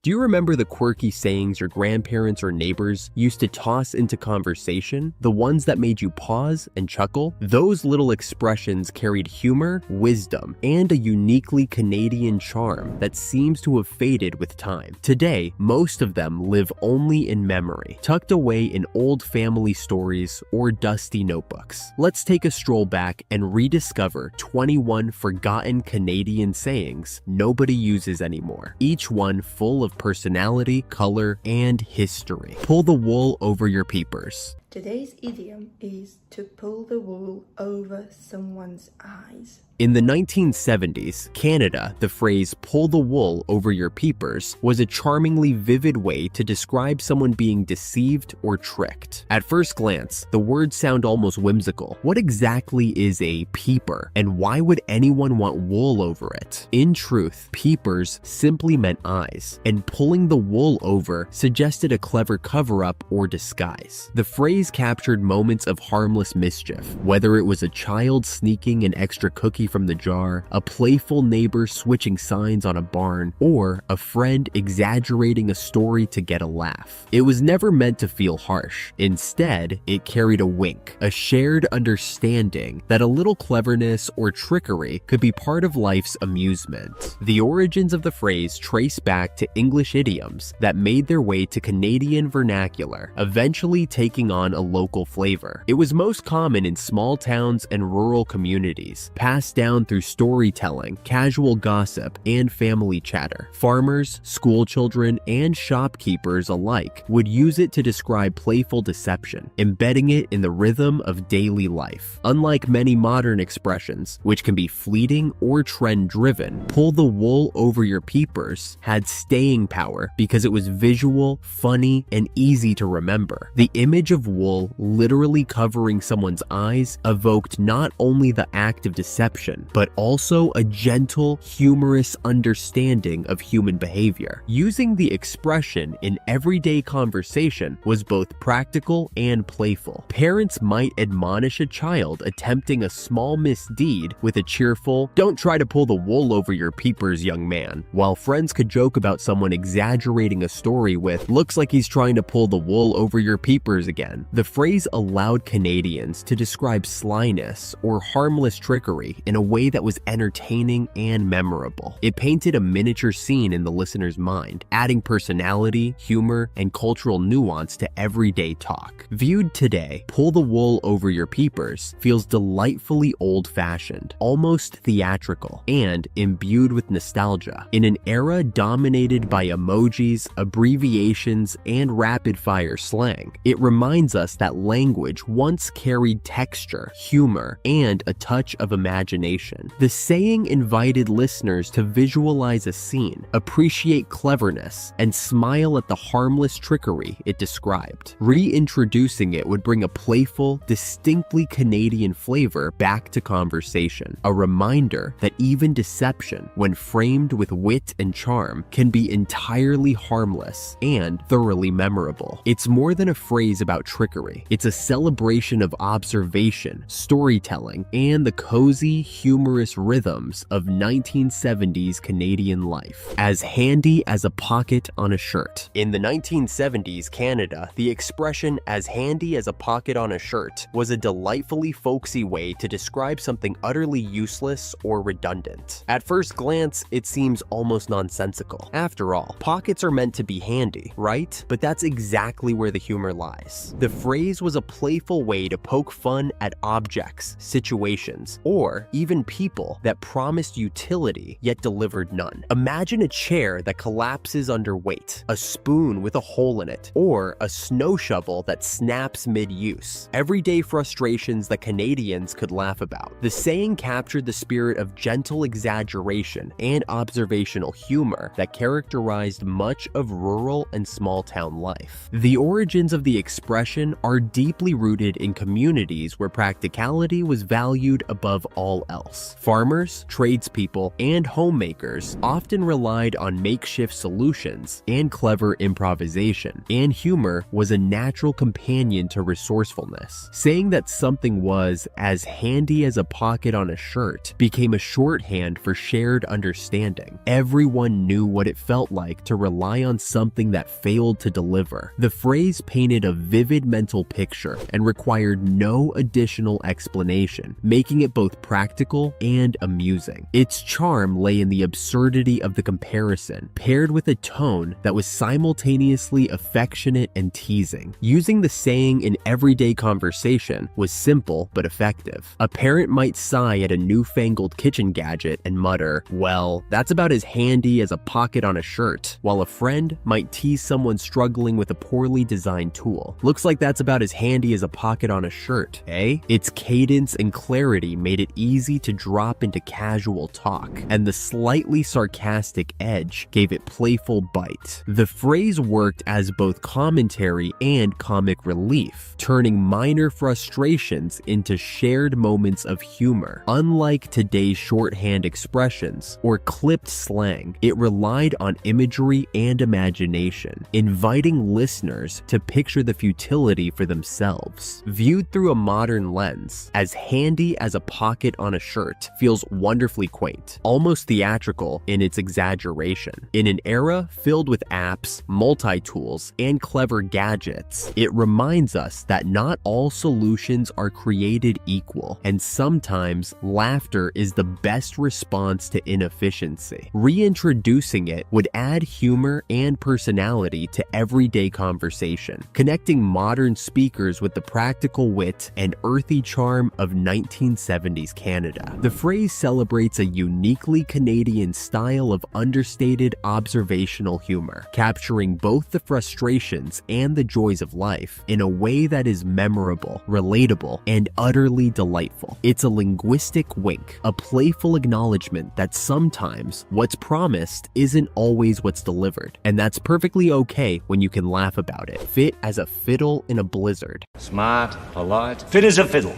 Do you remember the quirky sayings your grandparents or neighbors used to toss into conversation? The ones that made you pause and chuckle? Those little expressions carried humor, wisdom, and a uniquely Canadian charm that seems to have faded with time. Today, most of them live only in memory, tucked away in old family stories or dusty notebooks. Let's take a stroll back and rediscover 21 forgotten Canadian sayings nobody uses anymore, each one full of personality, color, and history. Pull the wool over your peepers. Today's idiom is to pull the wool over someone's eyes. In the 1970s, Canada, the phrase pull the wool over your peepers was a charmingly vivid way to describe someone being deceived or tricked. At first glance, the words sound almost whimsical. What exactly is a peeper, and why would anyone want wool over it? In truth, peepers simply meant eyes, and pulling the wool over suggested a clever cover-up or disguise. The phrase captured moments of harmless mischief, whether it was a child sneaking an extra cookie from the jar, a playful neighbor switching signs on a barn, or a friend exaggerating a story to get a laugh. It was never meant to feel harsh. Instead, it carried a wink, a shared understanding that a little cleverness or trickery could be part of life's amusement. The origins of the phrase trace back to English idioms that made their way to Canadian vernacular, eventually taking on a local flavor. It was most common in small towns and rural communities, passed down through storytelling, casual gossip, and family chatter. Farmers, school children, and shopkeepers alike would use it to describe playful deception, embedding it in the rhythm of daily life. Unlike many modern expressions, which can be fleeting or trend-driven, pull the wool over your peepers had staying power because it was visual, funny, and easy to remember. The image of wool literally covering someone's eyes evoked not only the act of deception, but also a gentle, humorous understanding of human behavior. Using the expression in everyday conversation was both practical and playful. Parents might admonish a child attempting a small misdeed with a cheerful, "Don't try to pull the wool over your peepers, young man," while friends could joke about someone exaggerating a story with, "Looks like he's trying to pull the wool over your peepers again." The phrase allowed Canadians to describe slyness or harmless trickery in a way that was entertaining and memorable. It painted a miniature scene in the listener's mind, adding personality, humor, and cultural nuance to everyday talk. Viewed today, pull the wool over your peepers feels delightfully old-fashioned, almost theatrical, and imbued with nostalgia. In an era dominated by emojis, abbreviations, and rapid-fire slang, it reminds us that language once carried texture, humor, and a touch of imagination. The saying invited listeners to visualize a scene, appreciate cleverness, and smile at the harmless trickery it described. Reintroducing it would bring a playful, distinctly Canadian flavor back to conversation, a reminder that even deception, when framed with wit and charm, can be entirely harmless and thoroughly memorable. It's more than a phrase about trickery. It's a celebration of observation, storytelling, and the cozy, humorous rhythms of 1970s Canadian life. As handy as a pocket on a shirt. In the 1970s Canada, the expression "as handy as a pocket on a shirt" was a delightfully folksy way to describe something utterly useless or redundant. At first glance, it seems almost nonsensical. After all, pockets are meant to be handy, right? But that's exactly where the humor lies. The phrase was a playful way to poke fun at objects, situations, or even people that promised utility yet delivered none. Imagine a chair that collapses under weight, a spoon with a hole in it, or a snow shovel that snaps mid-use. Everyday frustrations that Canadians could laugh about. The saying captured the spirit of gentle exaggeration and observational humor that characterized much of rural and small-town life. The origins of the expression expression are deeply rooted in communities where practicality was valued above all else. Farmers, tradespeople, and homemakers often relied on makeshift solutions and clever improvisation, and humor was a natural companion to resourcefulness. Saying that something was as handy as a pocket on a shirt became a shorthand for shared understanding. Everyone knew what it felt like to rely on something that failed to deliver. The phrase painted a vivid mental picture and required no additional explanation, making it both practical and amusing. Its charm lay in the absurdity of the comparison, paired with a tone that was simultaneously affectionate and teasing. Using the saying in everyday conversation was simple but effective. A parent might sigh at a newfangled kitchen gadget and mutter, "Well, that's about as handy as a pocket on a shirt," while a friend might tease someone struggling with a poorly designed tool. "Looks like that's about as handy as a pocket on a shirt, eh?" Its cadence and clarity made it easy to drop into casual talk, and the slightly sarcastic edge gave it playful bite. The phrase worked as both commentary and comic relief, turning minor frustrations into shared moments of humor. Unlike today's shorthand expressions or clipped slang, it relied on imagery and imagination, inviting listeners to picture the futility for themselves. Viewed through a modern lens, as handy as a pocket on a shirt feels wonderfully quaint, almost theatrical in its exaggeration. In an era filled with apps, multi-tools, and clever gadgets, it reminds us that not all solutions are created equal, and sometimes laughter is the best response to inefficiency. Reintroducing it would add humor and personality to everyday conversation, connecting modern speakers with the practical wit and earthy charm of 1970s Canada. The phrase celebrates a uniquely Canadian style of understated observational humor, capturing both the frustrations and the joys of life in a way that is memorable, relatable, and utterly delightful. It's a linguistic wink, a playful acknowledgement that sometimes what's promised isn't always what's delivered, and that's perfectly okay when you can laugh about it. Fit as a fiddle in a blizzard. Smart, polite, fit as a fiddle.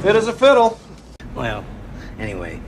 Fit as a fiddle. Well, anyway,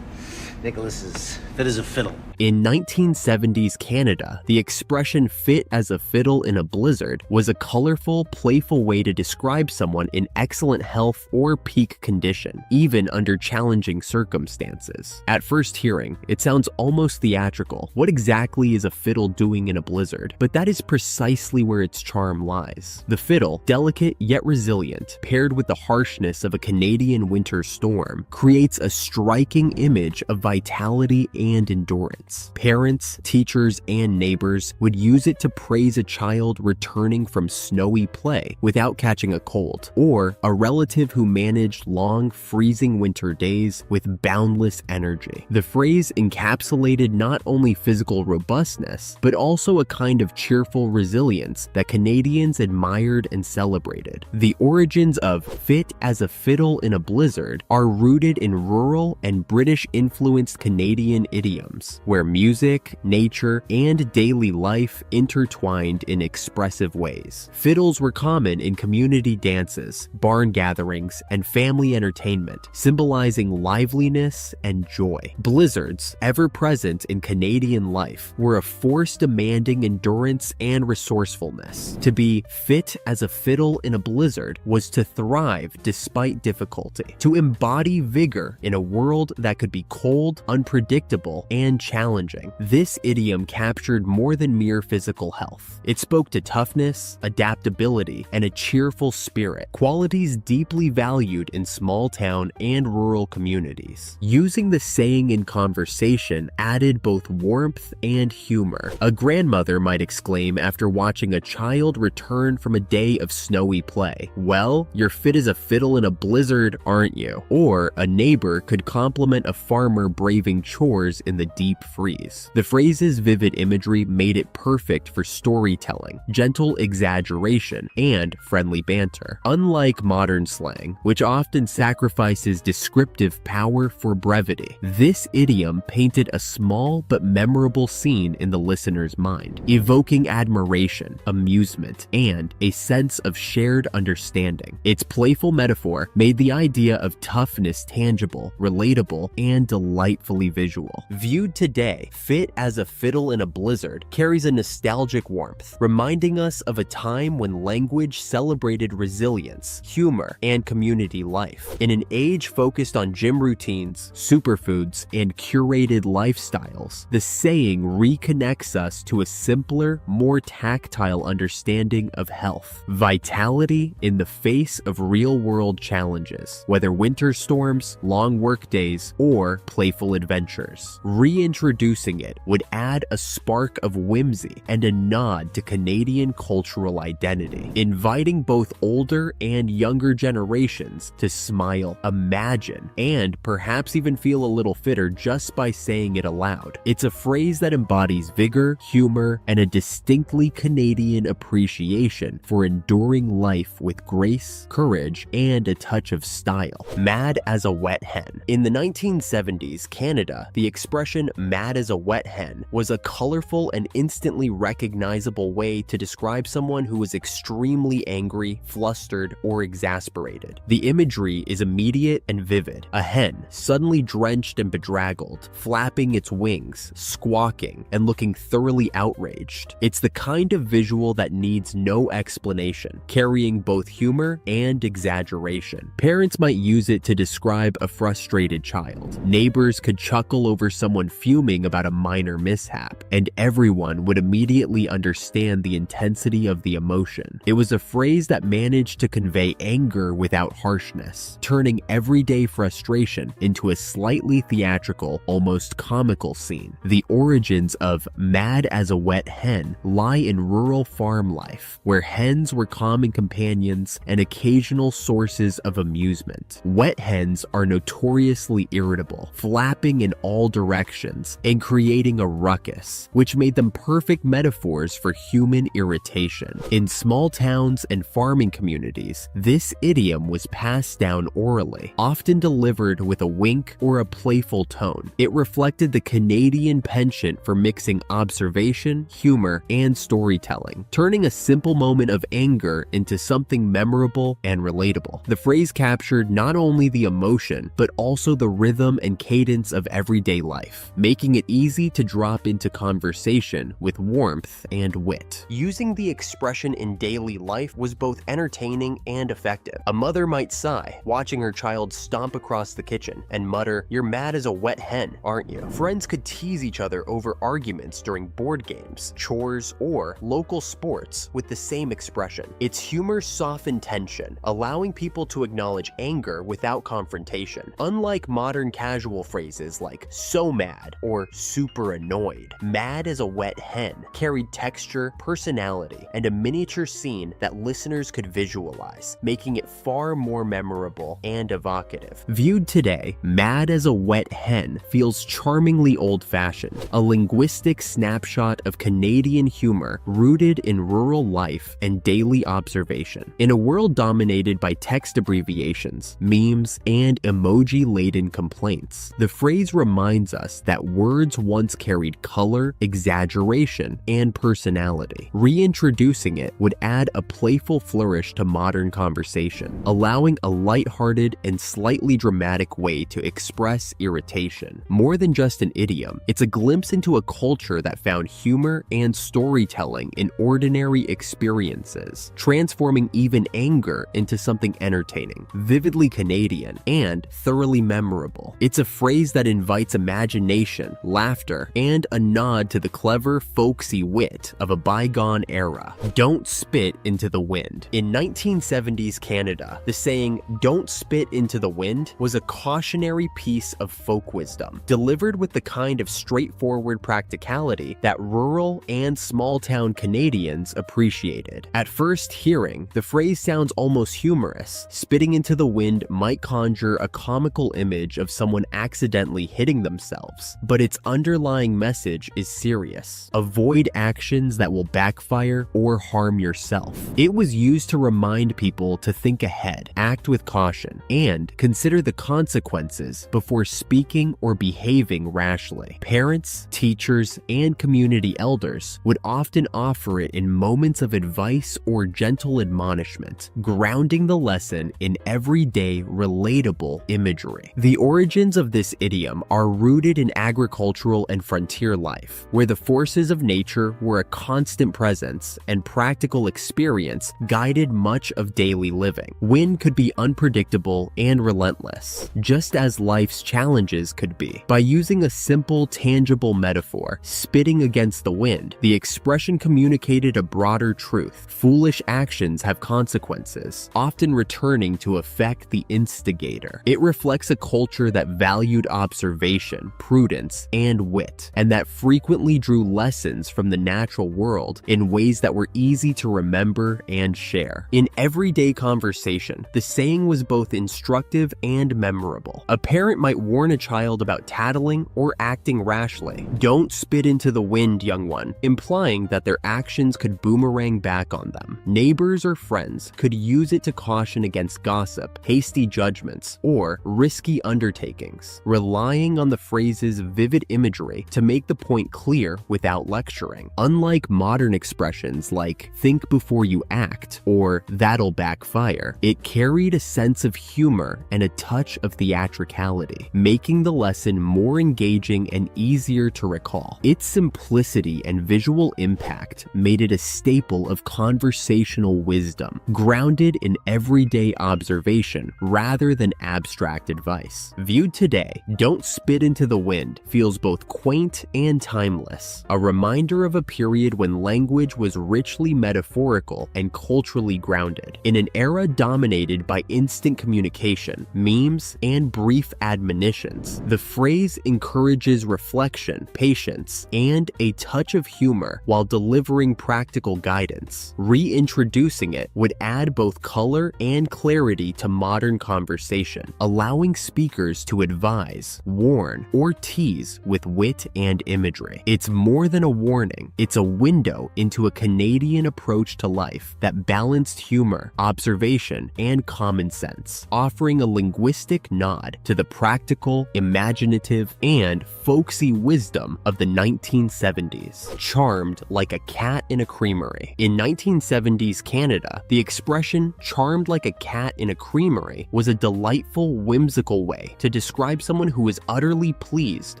Nicholas is fit as a fiddle. In 1970s Canada, the expression "fit as a fiddle in a blizzard" was a colorful, playful way to describe someone in excellent health or peak condition, even under challenging circumstances. At first hearing, it sounds almost theatrical. What exactly is a fiddle doing in a blizzard? But that is precisely where its charm lies. The fiddle, delicate yet resilient, paired with the harshness of a Canadian winter storm, creates a striking image of vitality and endurance. Parents, teachers, and neighbors would use it to praise a child returning from snowy play without catching a cold, or a relative who managed long, freezing winter days with boundless energy. The phrase encapsulated not only physical robustness, but also a kind of cheerful resilience that Canadians admired and celebrated. The origins of "fit as a fiddle in a blizzard" are rooted in rural and British-influenced Canadian idioms, where music, nature, and daily life intertwined in expressive ways. Fiddles were common in community dances, barn gatherings, and family entertainment, symbolizing liveliness and joy. Blizzards, ever present in Canadian life, were a force demanding endurance and resourcefulness. To be fit as a fiddle in a blizzard was to thrive despite difficulty, to embody vigor in a world that could be cold, unpredictable, and challenging. This idiom captured more than mere physical health. It spoke to toughness, adaptability, and a cheerful spirit, qualities deeply valued in small town and rural communities. Using the saying in conversation added both warmth and humor. A grandmother might exclaim after watching a child return from a day of snowy play, "Well, you're fit as a fiddle in a blizzard, aren't you?" Or a neighbor could compliment a farmer braving chores stores in the deep freeze. The phrase's vivid imagery made it perfect for storytelling, gentle exaggeration, and friendly banter. Unlike modern slang, which often sacrifices descriptive power for brevity, this idiom painted a small but memorable scene in the listener's mind, evoking admiration, amusement, and a sense of shared understanding. Its playful metaphor made the idea of toughness tangible, relatable, and delightfully visual. Viewed today, fit as a fiddle in a blizzard carries a nostalgic warmth, reminding us of a time when language celebrated resilience, humor, and community life. In an age focused on gym routines, superfoods, and curated lifestyles, the saying reconnects us to a simpler, more tactile understanding of health, vitality in the face of real-world challenges, whether winter storms, long work days, or playful adventures. Reintroducing it would add a spark of whimsy and a nod to Canadian cultural identity, inviting both older and younger generations to smile, imagine, and perhaps even feel a little fitter just by saying it aloud. It's a phrase that embodies vigor, humor, and a distinctly Canadian appreciation for enduring life with grace, courage, and a touch of style. Mad as a wet hen. In the 1970s, Canada, the expression mad as a wet hen was a colorful and instantly recognizable way to describe someone who was extremely angry, flustered, or exasperated. The imagery is immediate and vivid. A hen, suddenly drenched and bedraggled, flapping its wings, squawking, and looking thoroughly outraged. It's the kind of visual that needs no explanation, carrying both humor and exaggeration. Parents might use it to describe a frustrated child. Neighbors could chuckle over someone fuming about a minor mishap, and everyone would immediately understand the intensity of the emotion. It was a phrase that managed to convey anger without harshness, turning everyday frustration into a slightly theatrical, almost comical scene. The origins of mad as a wet hen lie in rural farm life, where hens were common companions and occasional sources of amusement. Wet hens are notoriously irritable, flapping in all directions and creating a ruckus, which made them perfect metaphors for human irritation. In small towns and farming communities, this idiom was passed down orally, often delivered with a wink or a playful tone. It reflected the Canadian penchant for mixing observation, humor, and storytelling, turning a simple moment of anger into something memorable and relatable. The phrase captured not only the emotion, but also the rhythm and cadence of everyday life, making it easy to drop into conversation with warmth and wit. Using the expression in daily life was both entertaining and effective. A mother might sigh, watching her child stomp across the kitchen, and mutter, "You're mad as a wet hen, aren't you?" Friends could tease each other over arguments during board games, chores, or local sports with the same expression. Its humor softened tension, allowing people to acknowledge anger without confrontation. Unlike modern casual phrases like "so mad" or "super annoyed," mad as a wet hen carried texture, personality, and a miniature scene that listeners could visualize, making it far more memorable and evocative. Viewed today, mad as a wet hen feels charmingly old-fashioned, a linguistic snapshot of Canadian humor rooted in rural life and daily observation. In a world dominated by text abbreviations, memes, and emoji-laden complaints, the phrase reminds us that words once carried color, exaggeration, and personality. Reintroducing it would add a playful flourish to modern conversation, allowing a lighthearted and slightly dramatic way to express irritation. More than just an idiom, it's a glimpse into a culture that found humor and storytelling in ordinary experiences, transforming even anger into something entertaining, vividly Canadian, and thoroughly memorable. It's a phrase that invites imagination, laughter, and a nod to the clever, folksy wit of a bygone era. Don't spit into the wind. In 1970s Canada, the saying, "don't spit into the wind," was a cautionary piece of folk wisdom, delivered with the kind of straightforward practicality that rural and small-town Canadians appreciated. At first hearing, the phrase sounds almost humorous. Spitting into the wind might conjure a comical image of someone accidentally hitting themselves themselves. But its underlying message is serious. Avoid actions that will backfire or harm yourself. It was used to remind people to think ahead, act with caution, and consider the consequences before speaking or behaving rashly. Parents, teachers, and community elders would often offer it in moments of advice or gentle admonishment, grounding the lesson in everyday, relatable imagery. The origins of this idiom are rooted in agricultural and frontier life, where the forces of nature were a constant presence and practical experience guided much of daily living. Wind could be unpredictable and relentless, just as life's challenges could be. By using a simple, tangible metaphor, spitting against the wind, the expression communicated a broader truth. Foolish actions have consequences, often returning to affect the instigator. It reflects a culture that valued observation, prudence, and wit, and that frequently drew lessons from the natural world in ways that were easy to remember and share. In everyday conversation, the saying was both instructive and memorable. A parent might warn a child about tattling or acting rashly. "Don't spit into the wind, young one," implying that their actions could boomerang back on them. Neighbors or friends could use it to caution against gossip, hasty judgments, or risky undertakings, relying on the phrase's vivid imagery to make the point clear without lecturing. Unlike modern expressions like "think before you act" or "that'll backfire," it carried a sense of humor and a touch of theatricality, making the lesson more engaging and easier to recall. Its simplicity and visual impact made it a staple of conversational wisdom, grounded in everyday observation rather than abstract advice. Viewed today, "Don't spit into the wind" feels both quaint and timeless, a reminder of a period when language was richly metaphorical and culturally grounded. In an era dominated by instant communication, memes, and brief admonitions, the phrase encourages reflection, patience, and a touch of humor while delivering practical guidance. Reintroducing it would add both color and clarity to modern conversation, allowing speakers to advise, warn, or tease with wit and imagery. It's more than a warning, it's a window into a Canadian approach to life that balanced humor, observation, and common sense, offering a linguistic nod to the practical, imaginative, and folksy wisdom of the 1970s. Charmed like a cat in a creamery. In 1970s Canada, the expression "charmed like a cat in a creamery" was a delightful, whimsical way to describe someone who was utterly pleased,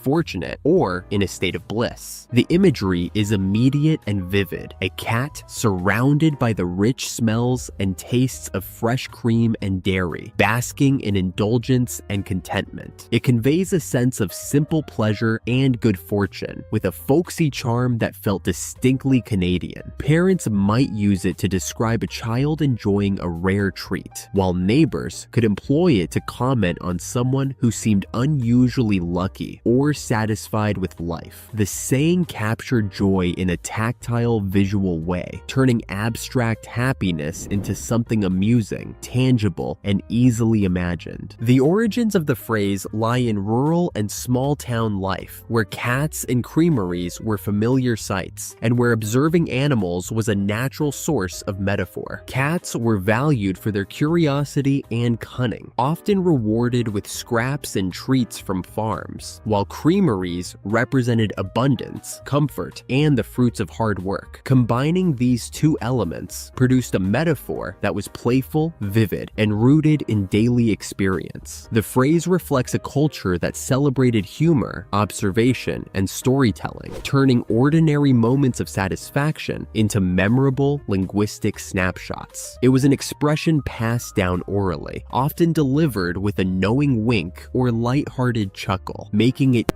fortunate, or in a state of bliss. The imagery is immediate and vivid. A cat surrounded by the rich smells and tastes of fresh cream and dairy, basking in indulgence and contentment. It conveys a sense of simple pleasure and good fortune, with a folksy charm that felt distinctly Canadian. Parents might use it to describe a child enjoying a rare treat, while neighbors could employ it to comment on someone who seemed unusually lucky or satisfied with life. The saying captured joy in a tactile, visual way, turning abstract happiness into something amusing, tangible, and easily imagined. The origins of the phrase lie in rural and small town life, where cats and creameries were familiar sights, and where observing animals was a natural source of metaphor. Cats were valued for their curiosity and cunning, often rewarded with scraps and treats from farms, while creameries represented abundance, comfort, and the fruits of hard work. Combining these two elements produced a metaphor that was playful, vivid, and rooted in daily experience. The phrase reflects a culture that celebrated humor, observation, and storytelling, turning ordinary moments of satisfaction into memorable linguistic snapshots. It was an expression passed down orally, often delivered with a knowing wink or lighthearted chuckle, making it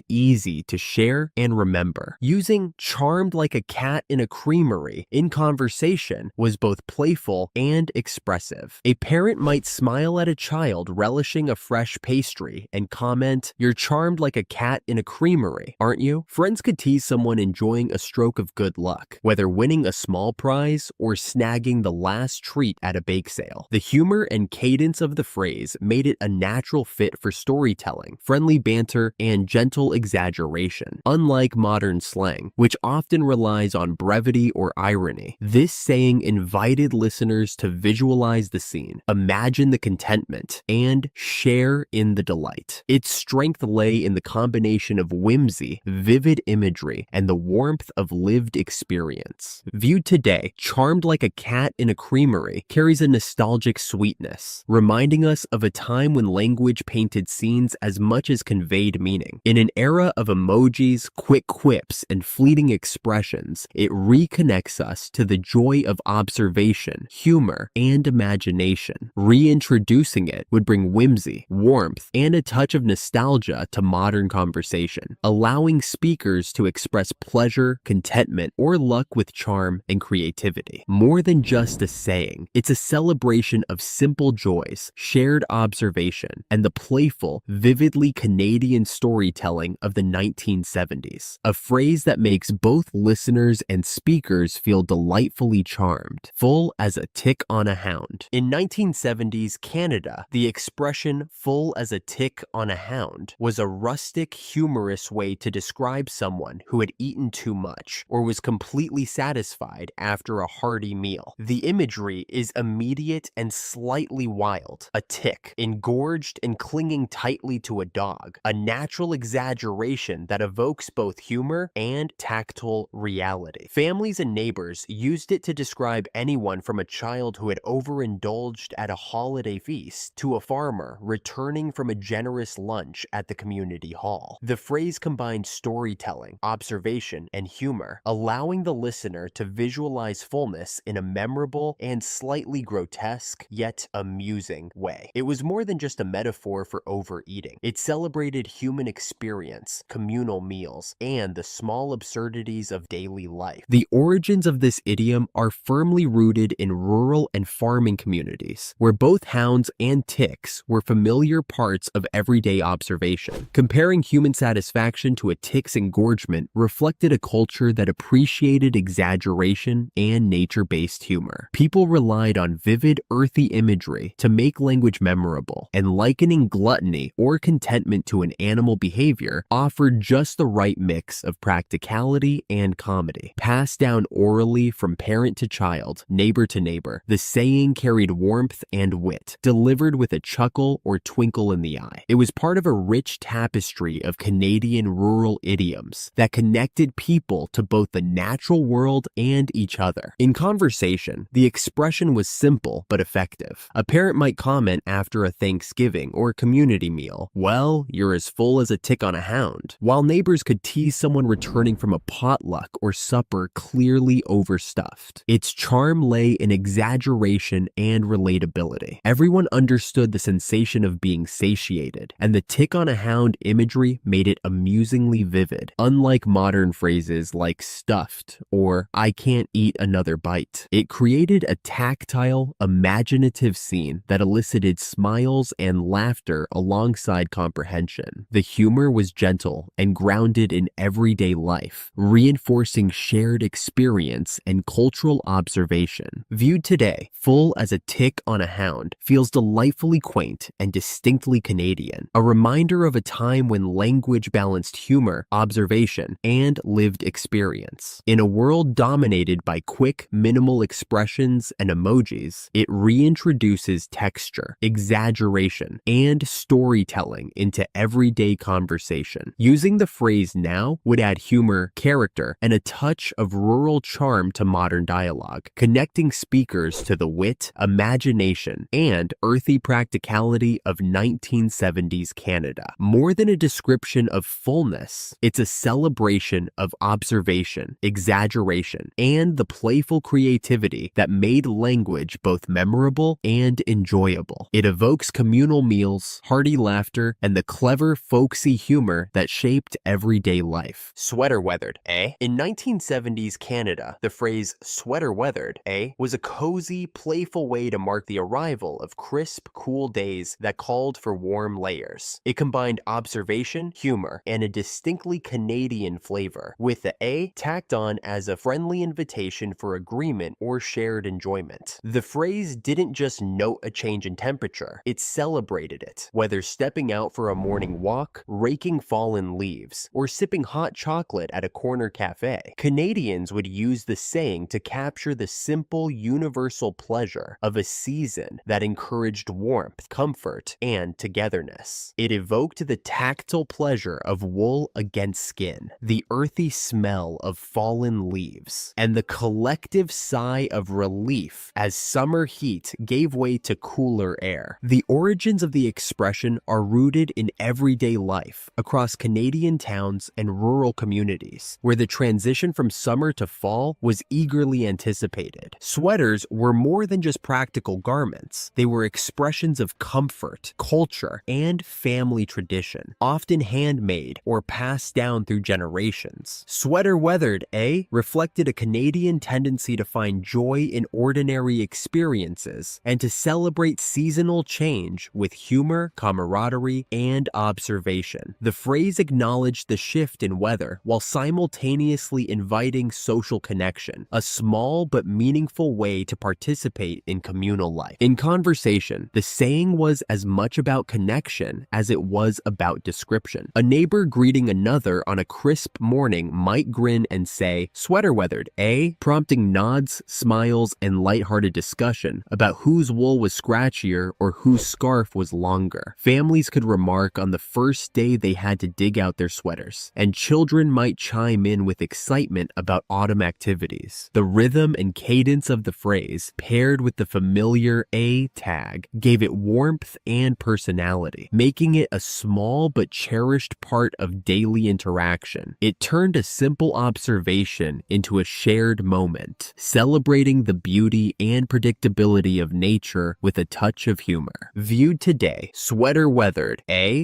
easy to share and remember. Using "charmed like a cat in a creamery" in conversation was both playful and expressive. A parent might smile at a child relishing a fresh pastry and comment, "You're charmed like a cat in a creamery, aren't you?" Friends could tease someone enjoying a stroke of good luck, whether winning a small prize or snagging the last treat at a bake sale. The humor and cadence of the phrase made it a natural fit for storytelling, friendly banter, and gentle exaggeration. Unlike modern slang, which often relies on brevity or irony, this saying invited listeners to visualize the scene, imagine the contentment, and share in the delight. Its strength lay in the combination of whimsy, vivid imagery, and the warmth of lived experience. Viewed today, Charmed like a cat in a creamery carries a nostalgic sweetness, reminding us of a time when language painted scenes as much as conveyed meaning. In an era of emojis, quick quips, and fleeting expressions, it reconnects us to the joy of observation, humor, and imagination. Reintroducing it would bring whimsy, warmth, and a touch of nostalgia to modern conversation, allowing speakers to express pleasure, contentment, or luck with charm and creativity. More than just a saying, it's a celebration of simple joys, shared observation, and the playful, vividly Canadian storytelling of the 1970s. A phrase that makes both listeners and speakers feel delightfully charmed, full as a tick on a hound. In 1970s Canada, the expression full as a tick on a hound was a rustic, humorous way to describe someone who had eaten too much or was completely satisfied after a hearty meal. The imagery is immediate and slightly wild. A tick, engorged and clinging tightly to a dog, a natural exaggeration that evokes both humor and tactile reality. Families and neighbors used it to describe anyone from a child who had overindulged at a holiday feast to a farmer returning from a generous lunch at the community hall. The phrase combined storytelling, observation, and humor, allowing the listener to visualize fullness in a memorable and slightly grotesque yet amusing way. It was more than just a metaphor for overeating. It celebrated human experience, communal meals, and the small absurdities of daily life. The origins of this idiom are firmly rooted in rural and farming communities, where both hounds and ticks were familiar parts of everyday observation. Comparing human satisfaction to a tick's engorgement reflected a culture that appreciated exaggeration and nature-based humor. People relied on vivid, earthy imagery to make language memorable, and likening gluttony or contentment to an animal behavior offered just the right mix of practicality and comedy. Passed down orally from parent to child, neighbor to neighbor, the saying carried warmth and wit, delivered with a chuckle or twinkle in the eye. It was part of a rich tapestry of Canadian rural idioms that connected people to both the natural world and each other. In conversation, the expression was simple but effective. A parent might comment after a Thanksgiving or community meal, "Well, you're as full as a tick on a hound," while neighbors could tease someone returning from a potluck or supper clearly overstuffed. Its charm lay in exaggeration and relatability. Everyone understood the sensation of being satiated, and the tick on a hound imagery made it amusingly vivid, unlike modern phrases like stuffed or "I can't eat another bite." It created a tactile, imaginative scene that elicited smiles and laughter alongside comprehension. The humor was gentle and grounded in everyday life, reinforcing shared experience and cultural observation. Viewed today, full as a tick on a hound feels delightfully quaint and distinctly Canadian, a reminder of a time when language balanced humor, observation, and lived experience. In a world dominated by quick, minimal expressions and emojis, it reintroduces texture, exaggeration, and storytelling into everyday conversation. Using the phrase now would add humor, character, and a touch of rural charm to modern dialogue, connecting speakers to the wit, imagination, and earthy practicality of 1970s Canada. More than a description of fullness, it's a celebration of observation, exaggeration, and the playful creativity that made language both memorable and enjoyable. It evokes communal meals, hearty laughter, and the clever, folksy humor that shaped everyday life. Sweater weathered, eh? In 1970s Canada, the phrase sweater weathered, eh, was a cozy, playful way to mark the arrival of crisp, cool days that called for warm layers. It combined observation, humor, and a distinctly Canadian flavor, with the "a" tacked on as a friendly invitation for agreement or shared enjoyment. The phrase didn't just note a change in temperature, it celebrated celebrated it. Whether stepping out for a morning walk, raking fallen leaves, or sipping hot chocolate at a corner cafe, Canadians would use the saying to capture the simple, universal pleasure of a season that encouraged warmth, comfort, and togetherness. It evoked the tactile pleasure of wool against skin, the earthy smell of fallen leaves, and the collective sigh of relief as summer heat gave way to cooler air. The origins of the expression are rooted in everyday life across Canadian towns and rural communities, where the transition from summer to fall was eagerly anticipated. Sweaters were more than just practical garments. They were expressions of comfort, culture, and family tradition, often handmade or passed down through generations. Sweater weathered, reflected a Canadian tendency to find joy in ordinary experiences and to celebrate seasonal change with humor, camaraderie, and observation. The phrase acknowledged the shift in weather while simultaneously inviting social connection, a small but meaningful way to participate in communal life. In conversation, the saying was as much about connection as it was about description. A neighbor greeting another on a crisp morning might grin and say, "Sweater weathered, eh?" prompting nods, smiles, and lighthearted discussion about whose wool was scratchier or whose scarf was longer. Families could remark on the first day they had to dig out their sweaters, and children might chime in with excitement about autumn activities. The rhythm and cadence of the phrase, paired with the familiar "a" tag, gave it warmth and personality, making it a small but cherished part of daily interaction. It turned a simple observation into a shared moment, celebrating the beauty and predictability of nature with a touch of humor. Viewed today, sweater weathered,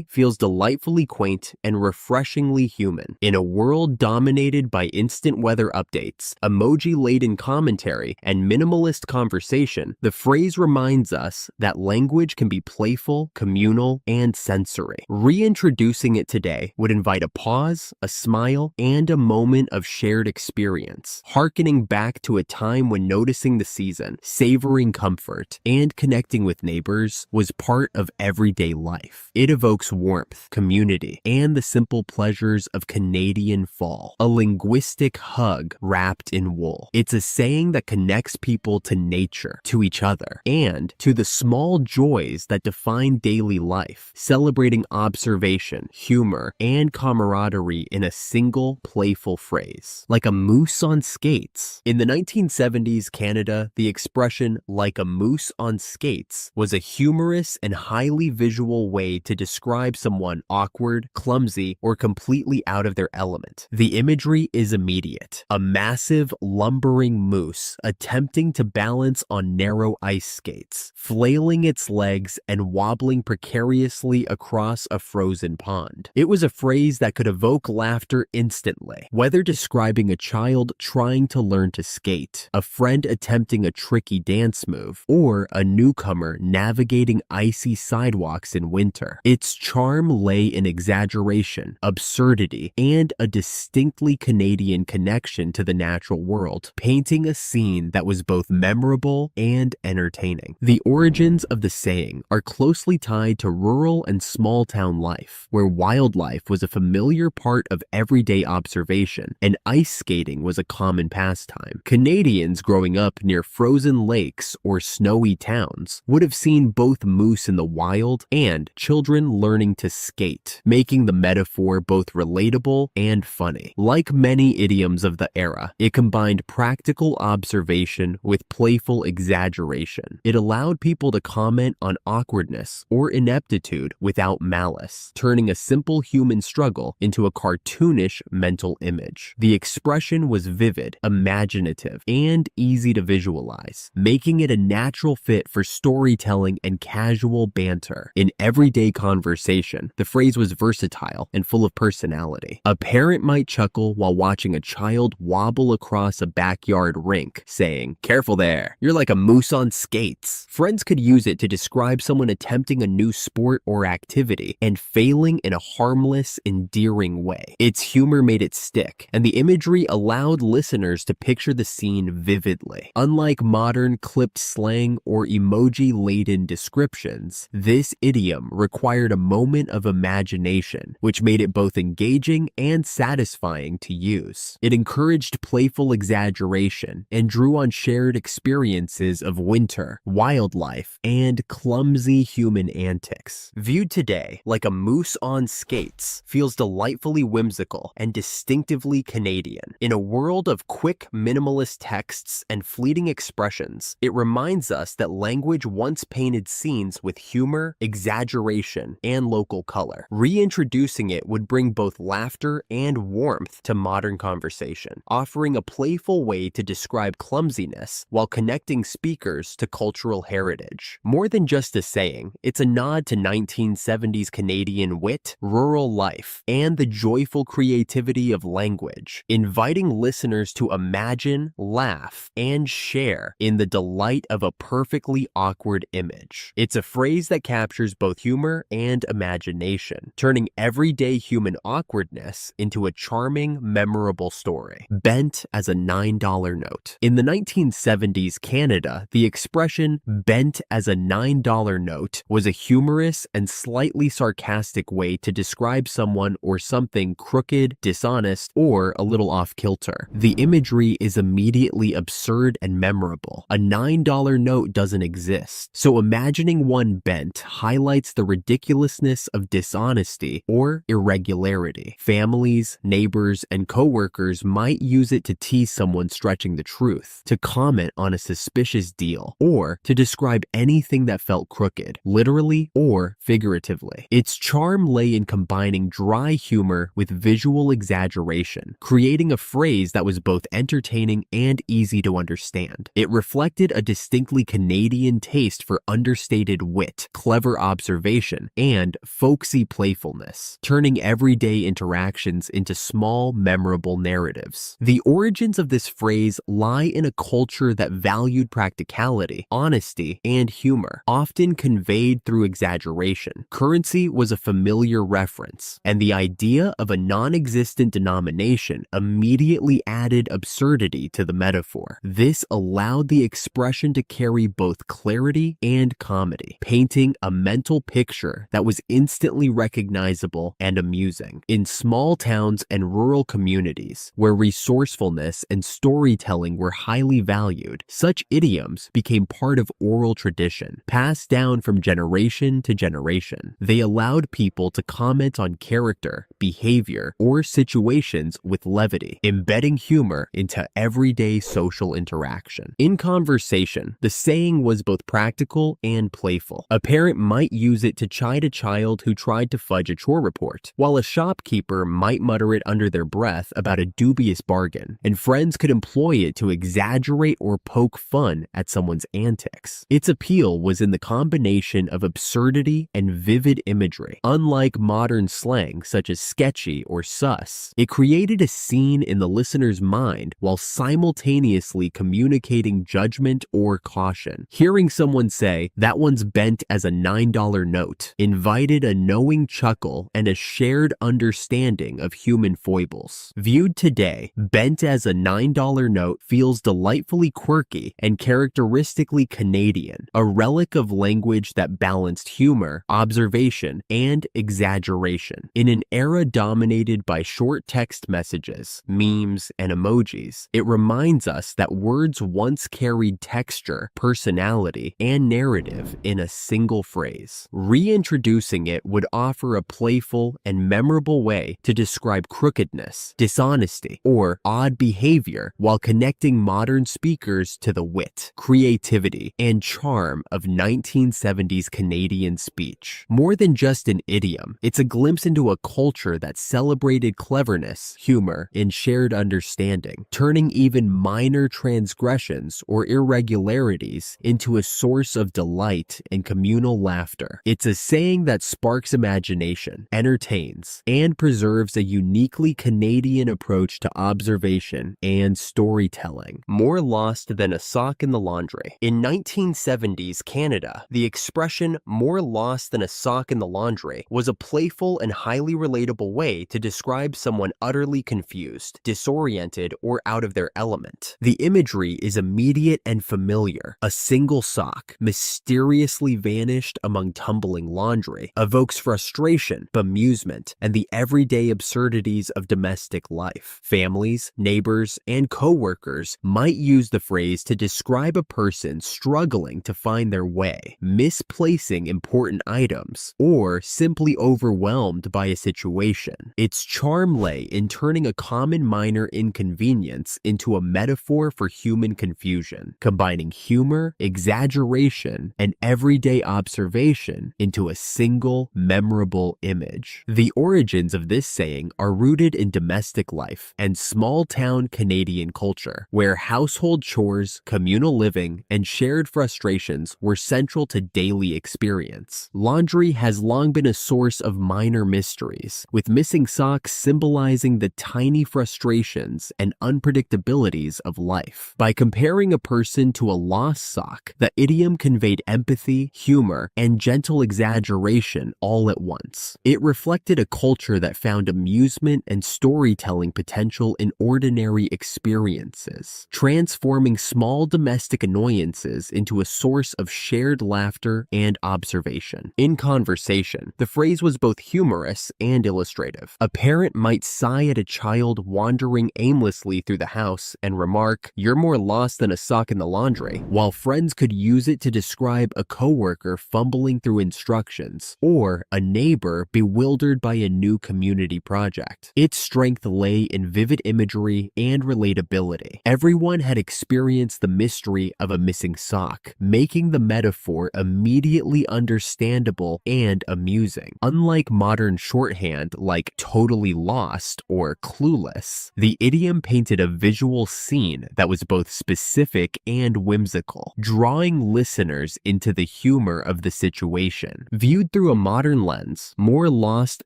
feels delightfully quaint and refreshingly human. In a world dominated by instant weather updates, emoji-laden commentary, and minimalist conversation, the phrase reminds us that language can be playful, communal, and sensory. Reintroducing it today would invite a pause, a smile, and a moment of shared experience, hearkening back to a time when noticing the season, savoring comfort, and connecting with neighbors was part of everyday life. It evokes warmth, community, and the simple pleasures of Canadian fall, a linguistic hug wrapped in wool. It's a saying that connects people to nature, to each other, and to the small joys that define daily life, celebrating observation, humor, and camaraderie in a single playful phrase. Like a moose on skates. In the 1970s Canada, the expression "like a moose on skates" was a humorous and highly visual way to describe someone awkward, clumsy, or completely out of their element. The imagery is immediate. A massive, lumbering moose attempting to balance on narrow ice skates, flailing its legs and wobbling precariously across a frozen pond. It was a phrase that could evoke laughter instantly, whether describing a child trying to learn to skate, a friend attempting a tricky dance move, or a newcomer navigating icy sidewalks in winter. Its charm lay in exaggeration, absurdity, and a distinctly Canadian connection to the natural world, painting a scene that was both memorable and entertaining. The origins of the saying are closely tied to rural and small town life, where wildlife was a familiar part of everyday observation, and ice skating was a common pastime. Canadians growing up near frozen lakes or snowy towns would have seen both moose in the wild and children learning to skate, making the metaphor both relatable and funny. Like many idioms of the era, it combined practical observation with playful exaggeration. It allowed people to comment on awkwardness or ineptitude without malice, turning a simple human struggle into a cartoonish mental image. The expression was vivid, imaginative, and easy to visualize, making it a natural fit for storytelling and casual banter. In everyday conversation, the phrase was versatile and full of personality. A parent might chuckle while watching a child wobble across a backyard rink, saying, "Careful there, you're like a moose on skates." Friends could use it to describe someone attempting a new sport or activity and failing in a harmless, endearing way. Its humor made it stick, and the imagery allowed listeners to picture the scene vividly. Unlike modern clipped slang or emoji-laden descriptions, directions. This idiom required a moment of imagination, which made it both engaging and satisfying to use. It encouraged playful exaggeration and drew on shared experiences of winter, wildlife, and clumsy human antics. Viewed today, like a moose on skates, feels delightfully whimsical and distinctively Canadian. In a world of quick, minimalist texts and fleeting expressions, it reminds us that language once painted scenes with humor, exaggeration, and local color. Reintroducing it would bring both laughter and warmth to modern conversation, offering a playful way to describe clumsiness while connecting speakers to cultural heritage. More than just a saying, it's a nod to 1970s Canadian wit, rural life, and the joyful creativity of language, inviting listeners to imagine, laugh, and share in the delight of a perfectly awkward image. It's a phrase that captures both humor and imagination, turning everyday human awkwardness into a charming, memorable story. Bent as a $9 note. In the 1970s Canada, the expression bent as a $9 note was a humorous and slightly sarcastic way to describe someone or something crooked, dishonest, or a little off-kilter. The imagery is immediately absurd and memorable. A $9 note doesn't exist, so imagining one bent highlights the ridiculousness of dishonesty or irregularity. Families, neighbors, and coworkers might use it to tease someone stretching the truth, to comment on a suspicious deal, or to describe anything that felt crooked, literally or figuratively. Its charm lay in combining dry humor with visual exaggeration, creating a phrase that was both entertaining and easy to understand. It reflected a distinctly Canadian taste for understated wit, clever observation, and folksy playfulness, turning everyday interactions into small, memorable narratives. The origins of this phrase lie in a culture that valued practicality, honesty, and humor, often conveyed through exaggeration. Currency was a familiar reference, and the idea of a non-existent denomination immediately added absurdity to the metaphor. This allowed the expression to carry both clarity and comedy, painting a mental picture that was instantly recognizable and amusing. In small towns and rural communities, where resourcefulness and storytelling were highly valued, such idioms became part of oral tradition, passed down from generation to generation. They allowed people to comment on character, behavior, or situations with levity, embedding humor into everyday social interaction. In conversation, the saying was both practical and playful. A parent might use it to chide a child who tried to fudge a chore report, while a shopkeeper might mutter it under their breath about a dubious bargain, and friends could employ it to exaggerate or poke fun at someone's antics. Its appeal was in the combination of absurdity and vivid imagery. Unlike modern slang such as sketchy or sus, it created a scene in the listener's mind while simultaneously communicating judgment or caution. Hearing someone say, "That one's bent as a $9 note," invited a knowing chuckle and a shared understanding of human foibles. Viewed today, bent as a $9 note feels delightfully quirky and characteristically Canadian, a relic of language that balanced humor, observation, and exaggeration. In an era dominated by short text messages, memes, and emojis, it reminds us that words once carried texture, personality, and narrative in a single phrase. Reintroducing it would offer a playful and memorable way to describe crookedness, dishonesty, or odd behavior while connecting modern speakers to the wit, creativity, and charm of 1970s Canadian speech. More than just an idiom, it's a glimpse into a culture that celebrated cleverness, humor, and shared understanding, turning even minor transgressions or irregularities into a source of delight and communal laughter. It's a saying that sparks imagination, entertains, and preserves a uniquely Canadian approach to observation and storytelling. More lost than a sock in the laundry. In 1970s Canada, the expression "more lost than a sock in the laundry" was a playful and highly relatable way to describe someone utterly confused, disoriented, or out of their element. The imagery is immediate and familiar. A single sock, mysteriously mysteriously vanished among tumbling laundry, evokes frustration, bemusement, and the everyday absurdities of domestic life. Families, neighbors, and co-workers might use the phrase to describe a person struggling to find their way, misplacing important items, or simply overwhelmed by a situation. Its charm lay in turning a common minor inconvenience into a metaphor for human confusion, combining humor, exaggeration, and everyday observation into a single, memorable image. The origins of this saying are rooted in domestic life and small-town Canadian culture, where household chores, communal living, and shared frustrations were central to daily experience. Laundry has long been a source of minor mysteries, with missing socks symbolizing the tiny frustrations and unpredictabilities of life. By comparing a person to a lost sock, the idiom conveyed empathy, humor, and gentle exaggeration all at once. It reflected a culture that found amusement and storytelling potential in ordinary experiences, transforming small domestic annoyances into a source of shared laughter and observation. In conversation, the phrase was both humorous and illustrative. A parent might sigh at a child wandering aimlessly through the house and remark, "You're more lost than a sock in the laundry," while friends could use it to describe a coworker fumbling through instructions or a neighbor bewildered by a new community project. Its strength lay in vivid imagery and relatability. Everyone had experienced the mystery of a missing sock, making the metaphor immediately understandable and amusing. Unlike modern shorthand like totally lost or clueless, the idiom painted a visual scene that was both specific and whimsical, drawing listeners into the humor of the situation. Viewed through a modern lens, more lost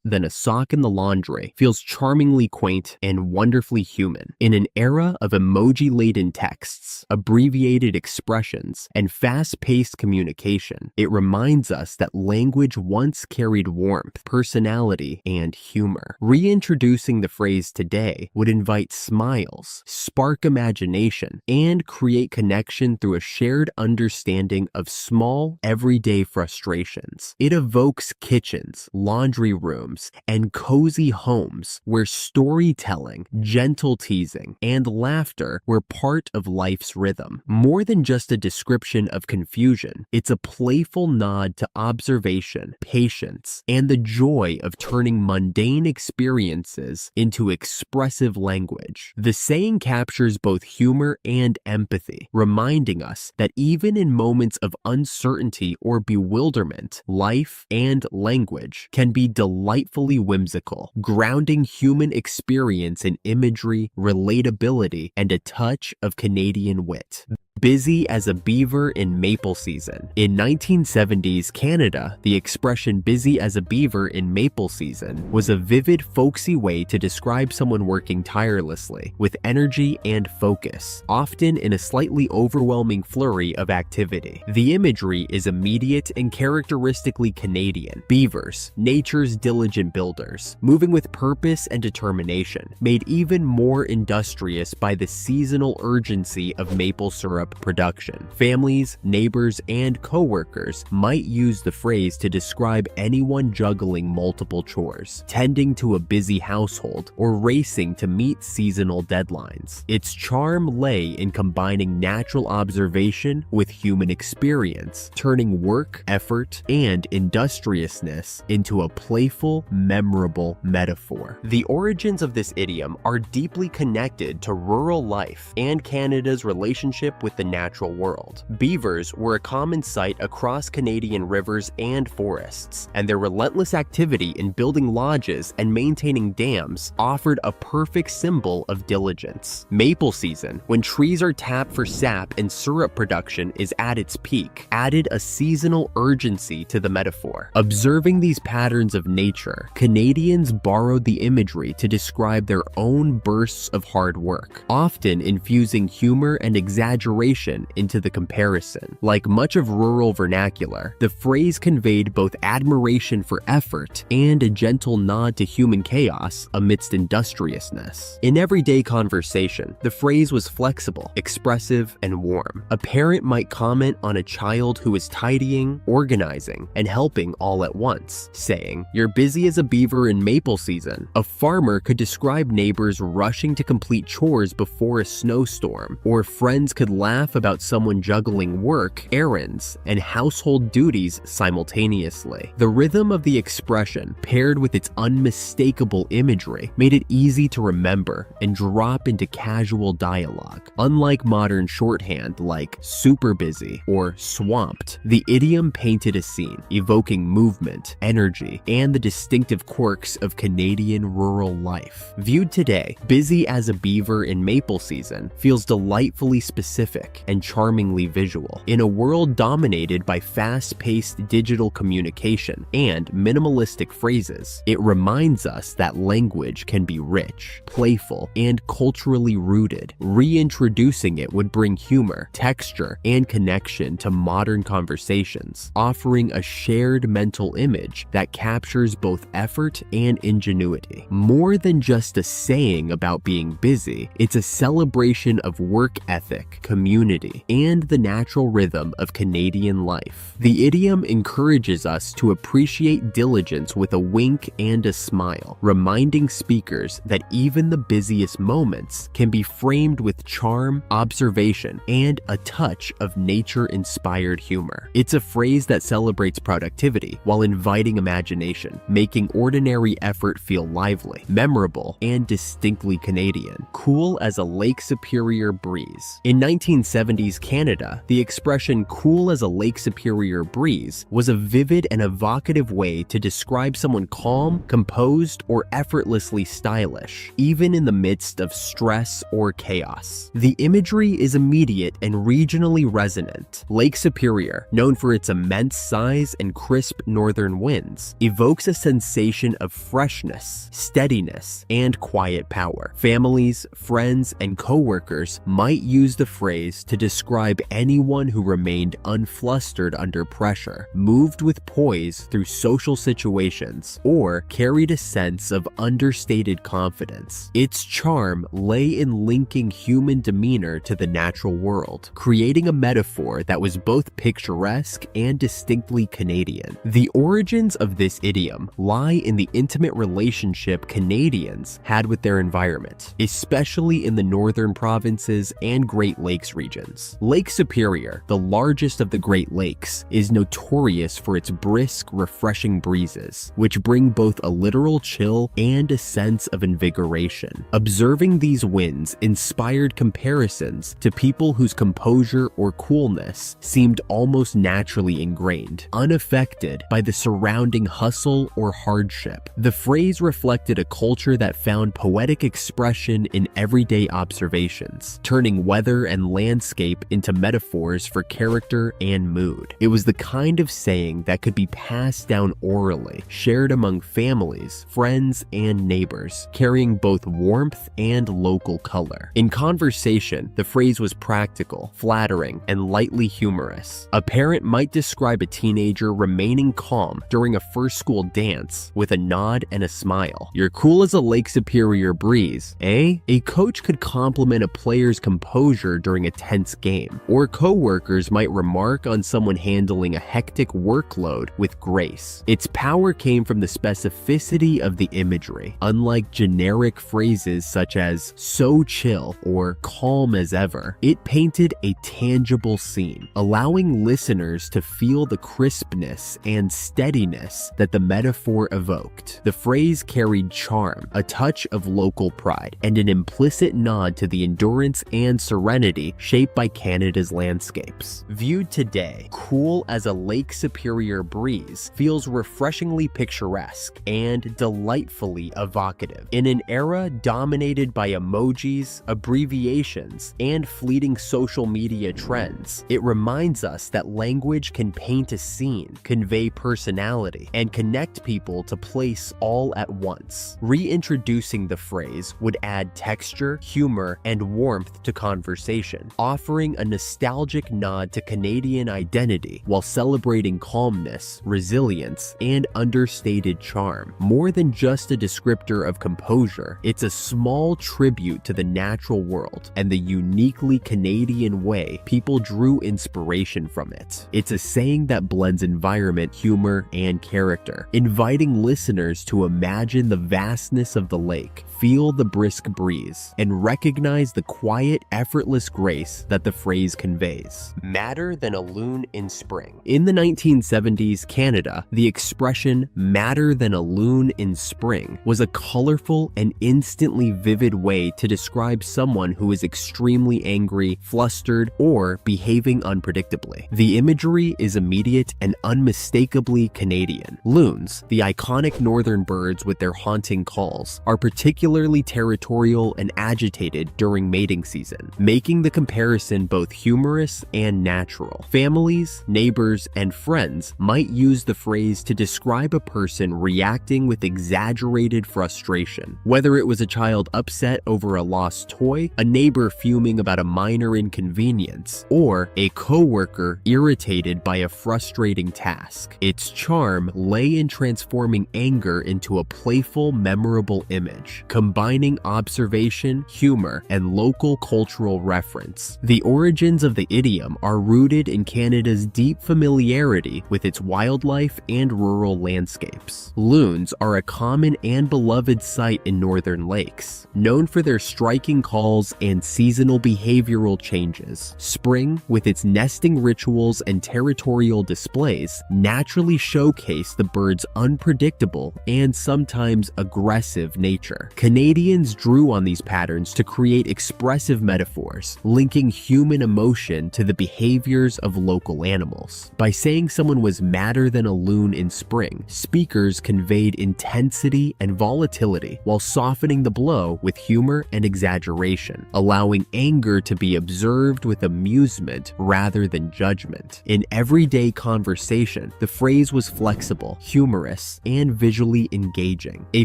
than a sock in the laundry feels charmingly quaint and wonderfully human. In an era of emoji-laden texts, abbreviated expressions, and fast-paced communication, it reminds us that language once carried warmth, personality, and humor. Reintroducing the phrase today would invite smiles, spark imagination, and create connection through a shared understanding of small, everyday frustrations. It evokes kitchens, laundry rooms, and cozy homes where storytelling, gentle teasing, and laughter were part of life's rhythm. More than just a description of confusion, it's a playful nod to observation, patience, and the joy of turning mundane experiences into expressive language. The saying captures both humor and empathy, reminding us that even in moments of uncertainty or bewilderment, life and language can be delightfully whimsical, grounding human experience in imagery, relatability, and a touch of Canadian wit. Busy as a beaver in maple season. In 1970s Canada, the expression busy as a beaver in maple season was a vivid, folksy way to describe someone working tirelessly, with energy and focus, often in a slightly overwhelming flurry of activity. The imagery is immediate and characteristically Canadian. Beavers, nature's diligent builders, moving with purpose and determination, made even more industrious by the seasonal urgency of maple syrup production. Families, neighbors, and co-workers might use the phrase to describe anyone juggling multiple chores, tending to a busy household, or racing to meet seasonal deadlines. Its charm lay in combining natural observation with human experience, turning work, effort, and industriousness into a playful, memorable metaphor. The origins of this idiom are deeply connected to rural life and Canada's relationship with the natural world. Beavers were a common sight across Canadian rivers and forests, and their relentless activity in building lodges and maintaining dams offered a perfect symbol of diligence. Maple season, when trees are tapped for sap and syrup production is at its peak, added a seasonal urgency to the metaphor. Observing these patterns of nature, Canadians borrowed the imagery to describe their own bursts of hard work, often infusing humor and exaggeration admiration into the comparison. Like much of rural vernacular, the phrase conveyed both admiration for effort and a gentle nod to human chaos amidst industriousness. In everyday conversation, the phrase was flexible, expressive, and warm. A parent might comment on a child who is tidying, organizing, and helping all at once, saying, "You're busy as a beaver in maple season." A farmer could describe neighbors rushing to complete chores before a snowstorm, or friends could laugh about someone juggling work, errands, and household duties simultaneously. The rhythm of the expression, paired with its unmistakable imagery, made it easy to remember and drop into casual dialogue. Unlike modern shorthand like super busy or swamped, the idiom painted a scene, evoking movement, energy, and the distinctive quirks of Canadian rural life. Viewed today, busy as a beaver in maple season feels delightfully specific and charmingly visual. In a world dominated by fast-paced digital communication and minimalistic phrases, it reminds us that language can be rich, playful, and culturally rooted. Reintroducing it would bring humor, texture, and connection to modern conversations, offering a shared mental image that captures both effort and ingenuity. More than just a saying about being busy, it's a celebration of work ethic, community, and the natural rhythm of Canadian life. The idiom encourages us to appreciate diligence with a wink and a smile, reminding speakers that even the busiest moments can be framed with charm, observation, and a touch of nature-inspired humor. It's a phrase that celebrates productivity while inviting imagination, making ordinary effort feel lively, memorable, and distinctly Canadian. Cool as a Lake Superior breeze. In 1970s Canada, the expression "cool as a Lake Superior breeze" was a vivid and evocative way to describe someone calm, composed, or effortlessly stylish, even in the midst of stress or chaos. The imagery is immediate and regionally resonant. Lake Superior, known for its immense size and crisp northern winds, evokes a sensation of freshness, steadiness, and quiet power. Families, friends, and co-workers might use the phrase to describe anyone who remained unflustered under pressure, moved with poise through social situations, or carried a sense of understated confidence. Its charm lay in linking human demeanor to the natural world, creating a metaphor that was both picturesque and distinctly Canadian. The origins of this idiom lie in the intimate relationship Canadians had with their environment, especially in the northern provinces and Great Lakes regions. Lake Superior, the largest of the Great Lakes, is notorious for its brisk, refreshing breezes, which bring both a literal chill and a sense of invigoration. Observing these winds inspired comparisons to people whose composure or coolness seemed almost naturally ingrained, unaffected by the surrounding hustle or hardship. The phrase reflected a culture that found poetic expression in everyday observations, turning weather and landscape into metaphors for character and mood. It was the kind of saying that could be passed down orally, shared among families, friends, and neighbors, carrying both warmth and local color. In conversation, the phrase was practical, flattering, and lightly humorous. A parent might describe a teenager remaining calm during a first school dance with a nod and a smile. "You're cool as a Lake Superior breeze, eh?" A coach could compliment a player's composure during a tense game, or co-workers might remark on someone handling a hectic workload with grace. Its power came from the specificity of the imagery. Unlike generic phrases such as "so chill" or "calm as ever," it painted a tangible scene, allowing listeners to feel the crispness and steadiness that the metaphor evoked. The phrase carried charm, a touch of local pride, and an implicit nod to the endurance and serenity shaped by Canada's landscapes. Viewed today, cool as a Lake Superior breeze feels refreshingly picturesque and delightfully evocative. In an era dominated by emojis, abbreviations, and fleeting social media trends, it reminds us that language can paint a scene, convey personality, and connect people to place all at once. Reintroducing the phrase would add texture, humor, and warmth to conversation, offering a nostalgic nod to Canadian identity while celebrating calmness, resilience, and understated charm. More than just a descriptor of composure, it's a small tribute to the natural world and the uniquely Canadian way people drew inspiration from it. It's a saying that blends environment, humor, and character, inviting listeners to imagine the vastness of the lake, feel the brisk breeze, and recognize the quiet, effortless grace that the phrase conveys. Madder than a loon in spring. In the 1970s Canada, the expression madder than a loon in spring was a colorful and instantly vivid way to describe someone who is extremely angry, flustered, or behaving unpredictably. The imagery is immediate and unmistakably Canadian. Loons, the iconic northern birds with their haunting calls, are particularly territorial and agitated during mating season, making the comparison both humorous and natural. Families, neighbors, and friends might use the phrase to describe a person reacting with exaggerated frustration, whether it was a child upset over a lost toy, a neighbor fuming about a minor inconvenience, or a coworker irritated by a frustrating task. Its charm lay in transforming anger into a playful, memorable image, combining observation, humor, and local cultural reference. The origins of the idiom are rooted in Canada's deep familiarity with its wildlife and rural landscapes. Loons are a common and beloved sight in northern lakes, known for their striking calls and seasonal behavioral changes. Spring, with its nesting rituals and territorial displays, naturally showcase the bird's unpredictable and sometimes aggressive nature. Canadians drew on these patterns to create expressive metaphors, linking human emotion to the behaviors of local animals. By saying someone was madder than a loon in spring, speakers conveyed intensity and volatility while softening the blow with humor and exaggeration, allowing anger to be observed with amusement rather than judgment. In everyday conversation, the phrase was flexible, humorous, and visually engaging. A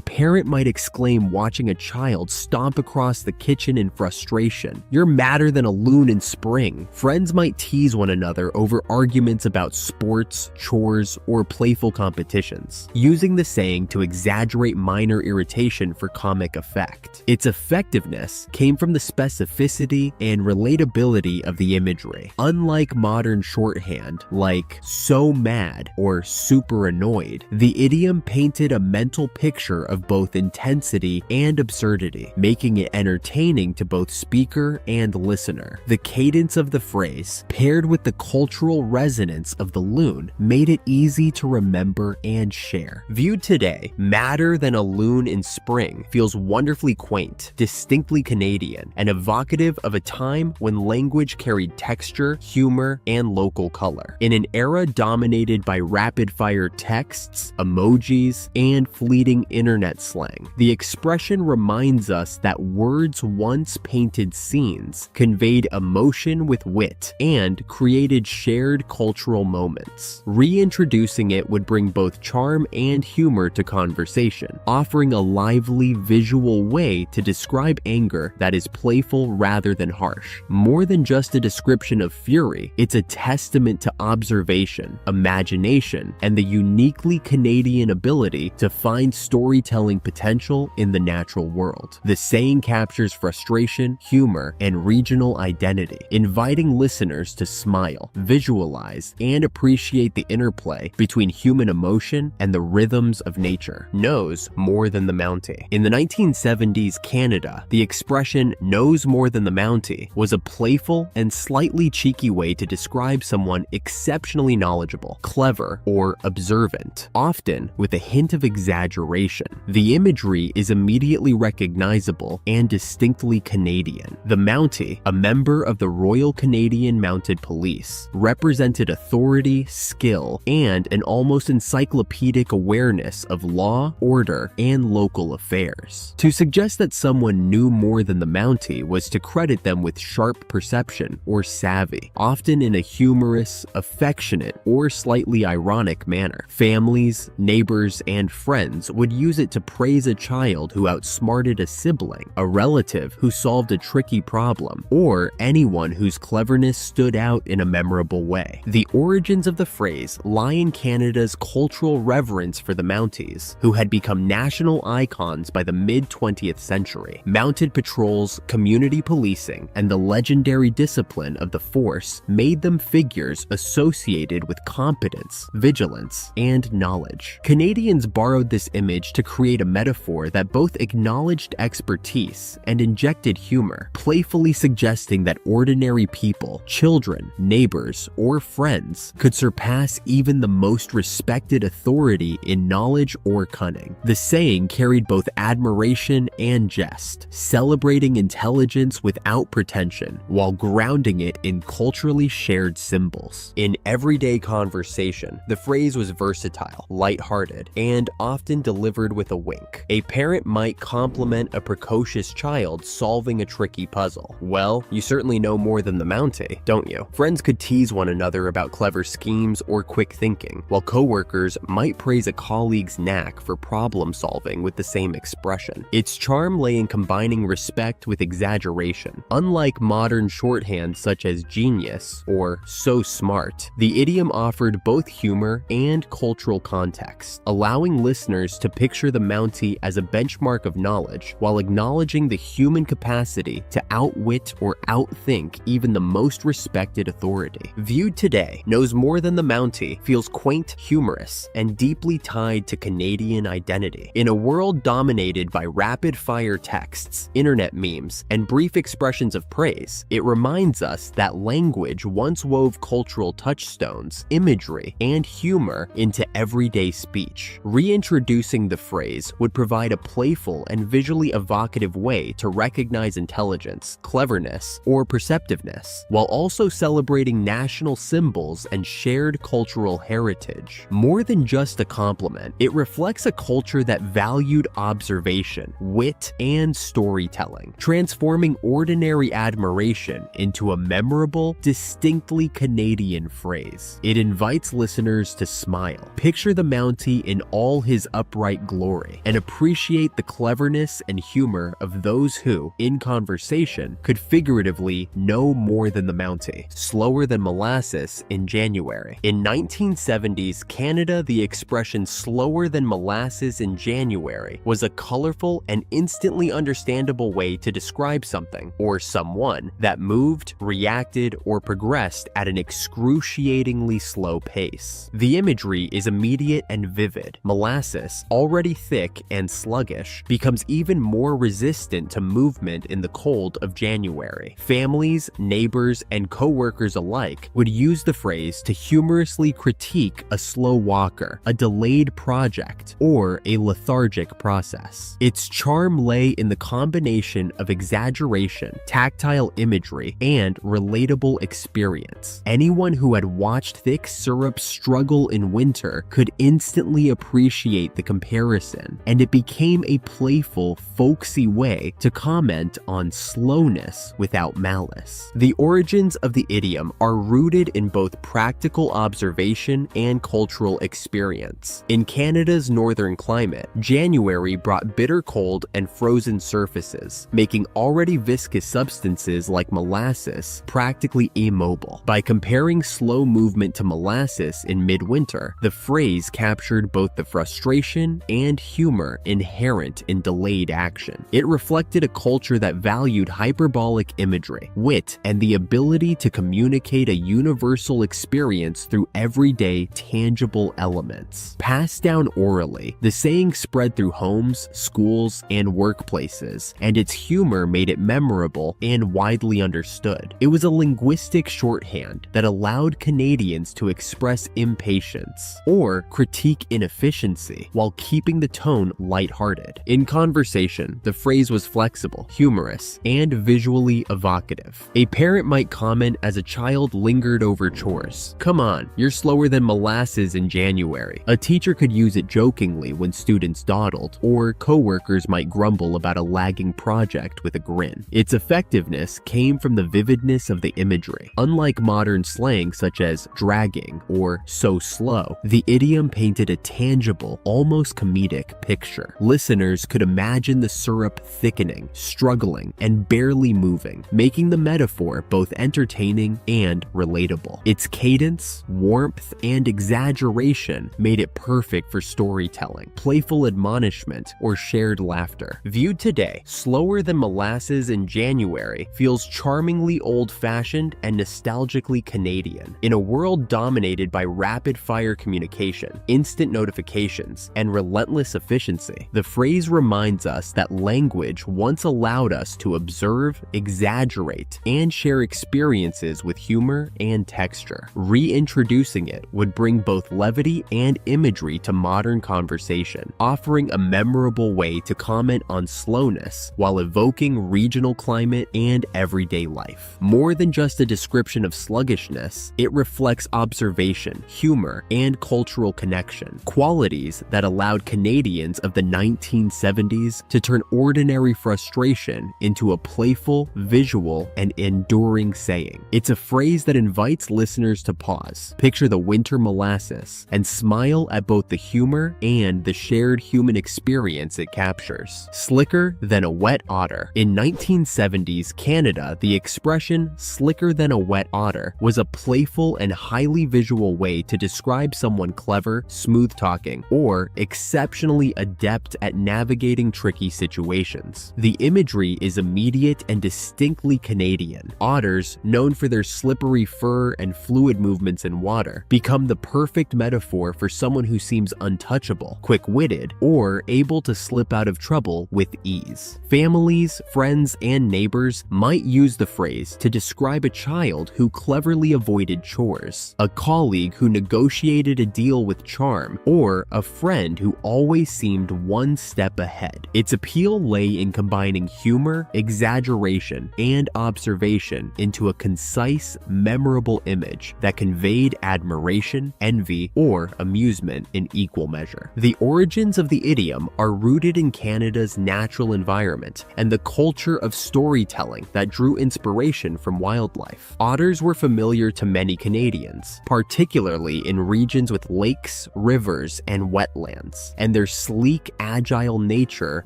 parent might exclaim watching a child stomp across the kitchen in frustration, "You're madder than a loon in spring." Friends might tease one another over arguments about sports, chores, or playful competitions, using the saying to exaggerate minor irritation for comic effect. Its effectiveness came from the specificity and relatability of the imagery. Unlike modern shorthand like "so mad" or "super annoyed," the idiom painted a mental picture of both intensity and absurdity, making it entertaining to both speaker and listener. The cadence of the phrase, paired with the cultural resonance of the loon, made it easy to remember and share. Viewed today, madder than a loon in spring feels wonderfully quaint, distinctly Canadian, and evocative of a time when language carried texture, humor, and local color. In an era dominated by rapid-fire texts, emojis, and fleeting internet slang, the expression reminds us that words once painted scenes, conveyed emotion with wit, and created shared cultural moments. Reintroducing it would bring both charm and humor to conversation, offering a lively visual way to describe anger that is playful rather than harsh. More than just a description of fury, it's a testament to observation, imagination, and the uniquely Canadian ability to find storytelling potential in the natural world. The saying captures frustration, humor, and regional identity, inviting listeners to smile, visualize, and appreciate the interplay between human emotion and the rhythms of nature. Knows more than the Mountie. In the 1970s Canada, the expression "knows more than the Mountie" was a playful and slightly cheeky way to describe someone exceptionally knowledgeable, clever, or observant, often with a hint of exaggeration. The imagery is immediately recognizable and distinctly Canadian. The Mountie, a member of the Royal Canadian Mounted Police, represented authority, skill, and an almost encyclopedic awareness of law, order, and local affairs. To suggest that someone knew more than the Mountie was to credit them with sharp perception or savvy, often in a humorous, affectionate, or slightly ironic manner. Families, neighbors, and friends would use it to praise a child who outsmarted a sibling, a relative who solved a tricky problem, or anyone whose cleverness stood out in a memorable way. The origins of the phrase lie in Canada's cultural reverence for the Mounties, who had become national icons by the mid-20th century. Mounted patrols, community policing, and the legendary discipline of the force made them figures associated with competence, vigilance, and knowledge. Canadians borrowed this image to create a metaphor that both acknowledged expertise and injected humor, playfully suggesting that ordinary people, children, neighbors, or friends could surpass even the most respected authority in knowledge or cunning. The saying carried both admiration and jest, celebrating intelligence without pretension while grounding it in culturally shared symbols. In everyday conversation, the phrase was versatile, lighthearted, and often delivered with a wink. A parent might compliment a precocious child solving a tricky puzzle. "Well, you certainly know more than the Mountie, don't you?" Friends could tease one another about clever schemes or quick thinking, while coworkers might praise a colleague's knack for problem solving with the same expression. Its charm lay in combining respect with exaggeration. Unlike modern shorthand such as genius or so smart, the idiom offered both humor and cultural context, allowing listeners to picture the Mountie as a benchmark of knowledge while acknowledging the human capacity to outwit or outthink even the most respected authority. Viewed today, Knows More Than the Mountie feels quaint, humorous, and deeply tied to Canadian identity. In a world dominated by rapid-fire texts, internet memes, and brief expressions of praise, it reminds us that language once wove cultural touchstones, imagery, and humor into everyday speech. Reintroducing the phrase would provide a playful and visually evocative way to recognize intelligence, cleverness, or perceptiveness, while also celebrating national symbols and shared cultural heritage. More than just a compliment, it reflects a culture that valued observation, wit, and storytelling, transforming ordinary admiration into a memorable, distinctly Canadian phrase. It invites listeners to smile, picture the Mountie in all his upright glory, and appreciate the cleverness and humor of those who, in conversation, could figuratively know more than the Mountie. Slower than molasses in January. In 1970s Canada, the expression slower than molasses in January was a colorful and instantly understandable way to describe something or someone that moved, reacted, or progressed at an excruciatingly slow pace. The imagery is immediate and vivid. Molasses, already thick and sluggish, becomes even more resistant to movement in the cold of January. Families, neighbors, and co-workers alike would use the phrase to humorously critique a slow walker, a delayed project, or a lethargic process. Its charm lay in the combination of exaggeration, tactile imagery, and relatable experience. Anyone who had watched thick syrup struggle in winter could instantly appreciate the comparison, and it became a playful, folksy way to comment on slowness without malice. The origins of the idiom are rooted in both practical observation and cultural experience. In Canada's northern climate, January brought bitter cold and frozen surfaces, making already viscous substances like molasses practically immobile. By comparing slow movement to molasses in midwinter, the phrase captured both the frustration and humor inherent in delayed action. It reflected a culture that valued hyperbolic imagery, wit, and the ability to communicate a universal experience through everyday, tangible elements. Passed down orally, the saying spread through homes, schools, and workplaces, and its humor made it memorable and widely understood. It was a linguistic shorthand that allowed Canadians to express impatience or critique inefficiency while keeping the tone lighthearted. In conversation, the phrase was flexible, humorous, and visually evocative. A parent might comment as a child lingered over chores, "Come on, you're slower than molasses in January." A teacher could use it jokingly when students dawdled, or coworkers might grumble about a lagging project with a grin. Its effectiveness came from the vividness of the imagery. Unlike modern slang such as dragging or so slow, the idiom painted a tangible, almost comedic picture. Listeners listeners could imagine the syrup thickening, struggling, and barely moving, making the metaphor both entertaining and relatable. Its cadence, warmth, and exaggeration made it perfect for storytelling, playful admonishment, or shared laughter. Viewed today, Slower Than Molasses in January feels charmingly old-fashioned and nostalgically Canadian. In a world dominated by rapid-fire communication, instant notifications, and relentless efficiency, the phrase reminds us that language once allowed us to observe, exaggerate, and share experiences with humor and texture. Reintroducing it would bring both levity and imagery to modern conversation, offering a memorable way to comment on slowness while evoking regional climate and everyday life. More than just a description of sluggishness, it reflects observation, humor, and cultural connection, qualities that allowed Canadians of the 1970s to turn ordinary frustration into a playful, visual, and enduring saying. It's a phrase that invites listeners to pause, picture the winter molasses, and smile at both the humor and the shared human experience it captures. Slicker than a wet otter. In 1970s Canada, the expression "slicker than a wet otter" was a playful and highly visual way to describe someone clever, smooth-talking, or exceptionally adept at navigating tricky situations. The imagery is immediate and distinctly Canadian. Otters, known for their slippery fur and fluid movements in water, become the perfect metaphor for someone who seems untouchable, quick-witted, or able to slip out of trouble with ease. Families, friends, and neighbors might use the phrase to describe a child who cleverly avoided chores, a colleague who negotiated a deal with charm, or a friend who always seemed one step ahead. Its appeal lay in combining humor, exaggeration, and observation into a concise, memorable image that conveyed admiration, envy, or amusement in equal measure. The origins of the idiom are rooted in Canada's natural environment and the culture of storytelling that drew inspiration from wildlife. Otters were familiar to many Canadians, particularly in regions with lakes, rivers, and wetlands, and their sleek, agile nature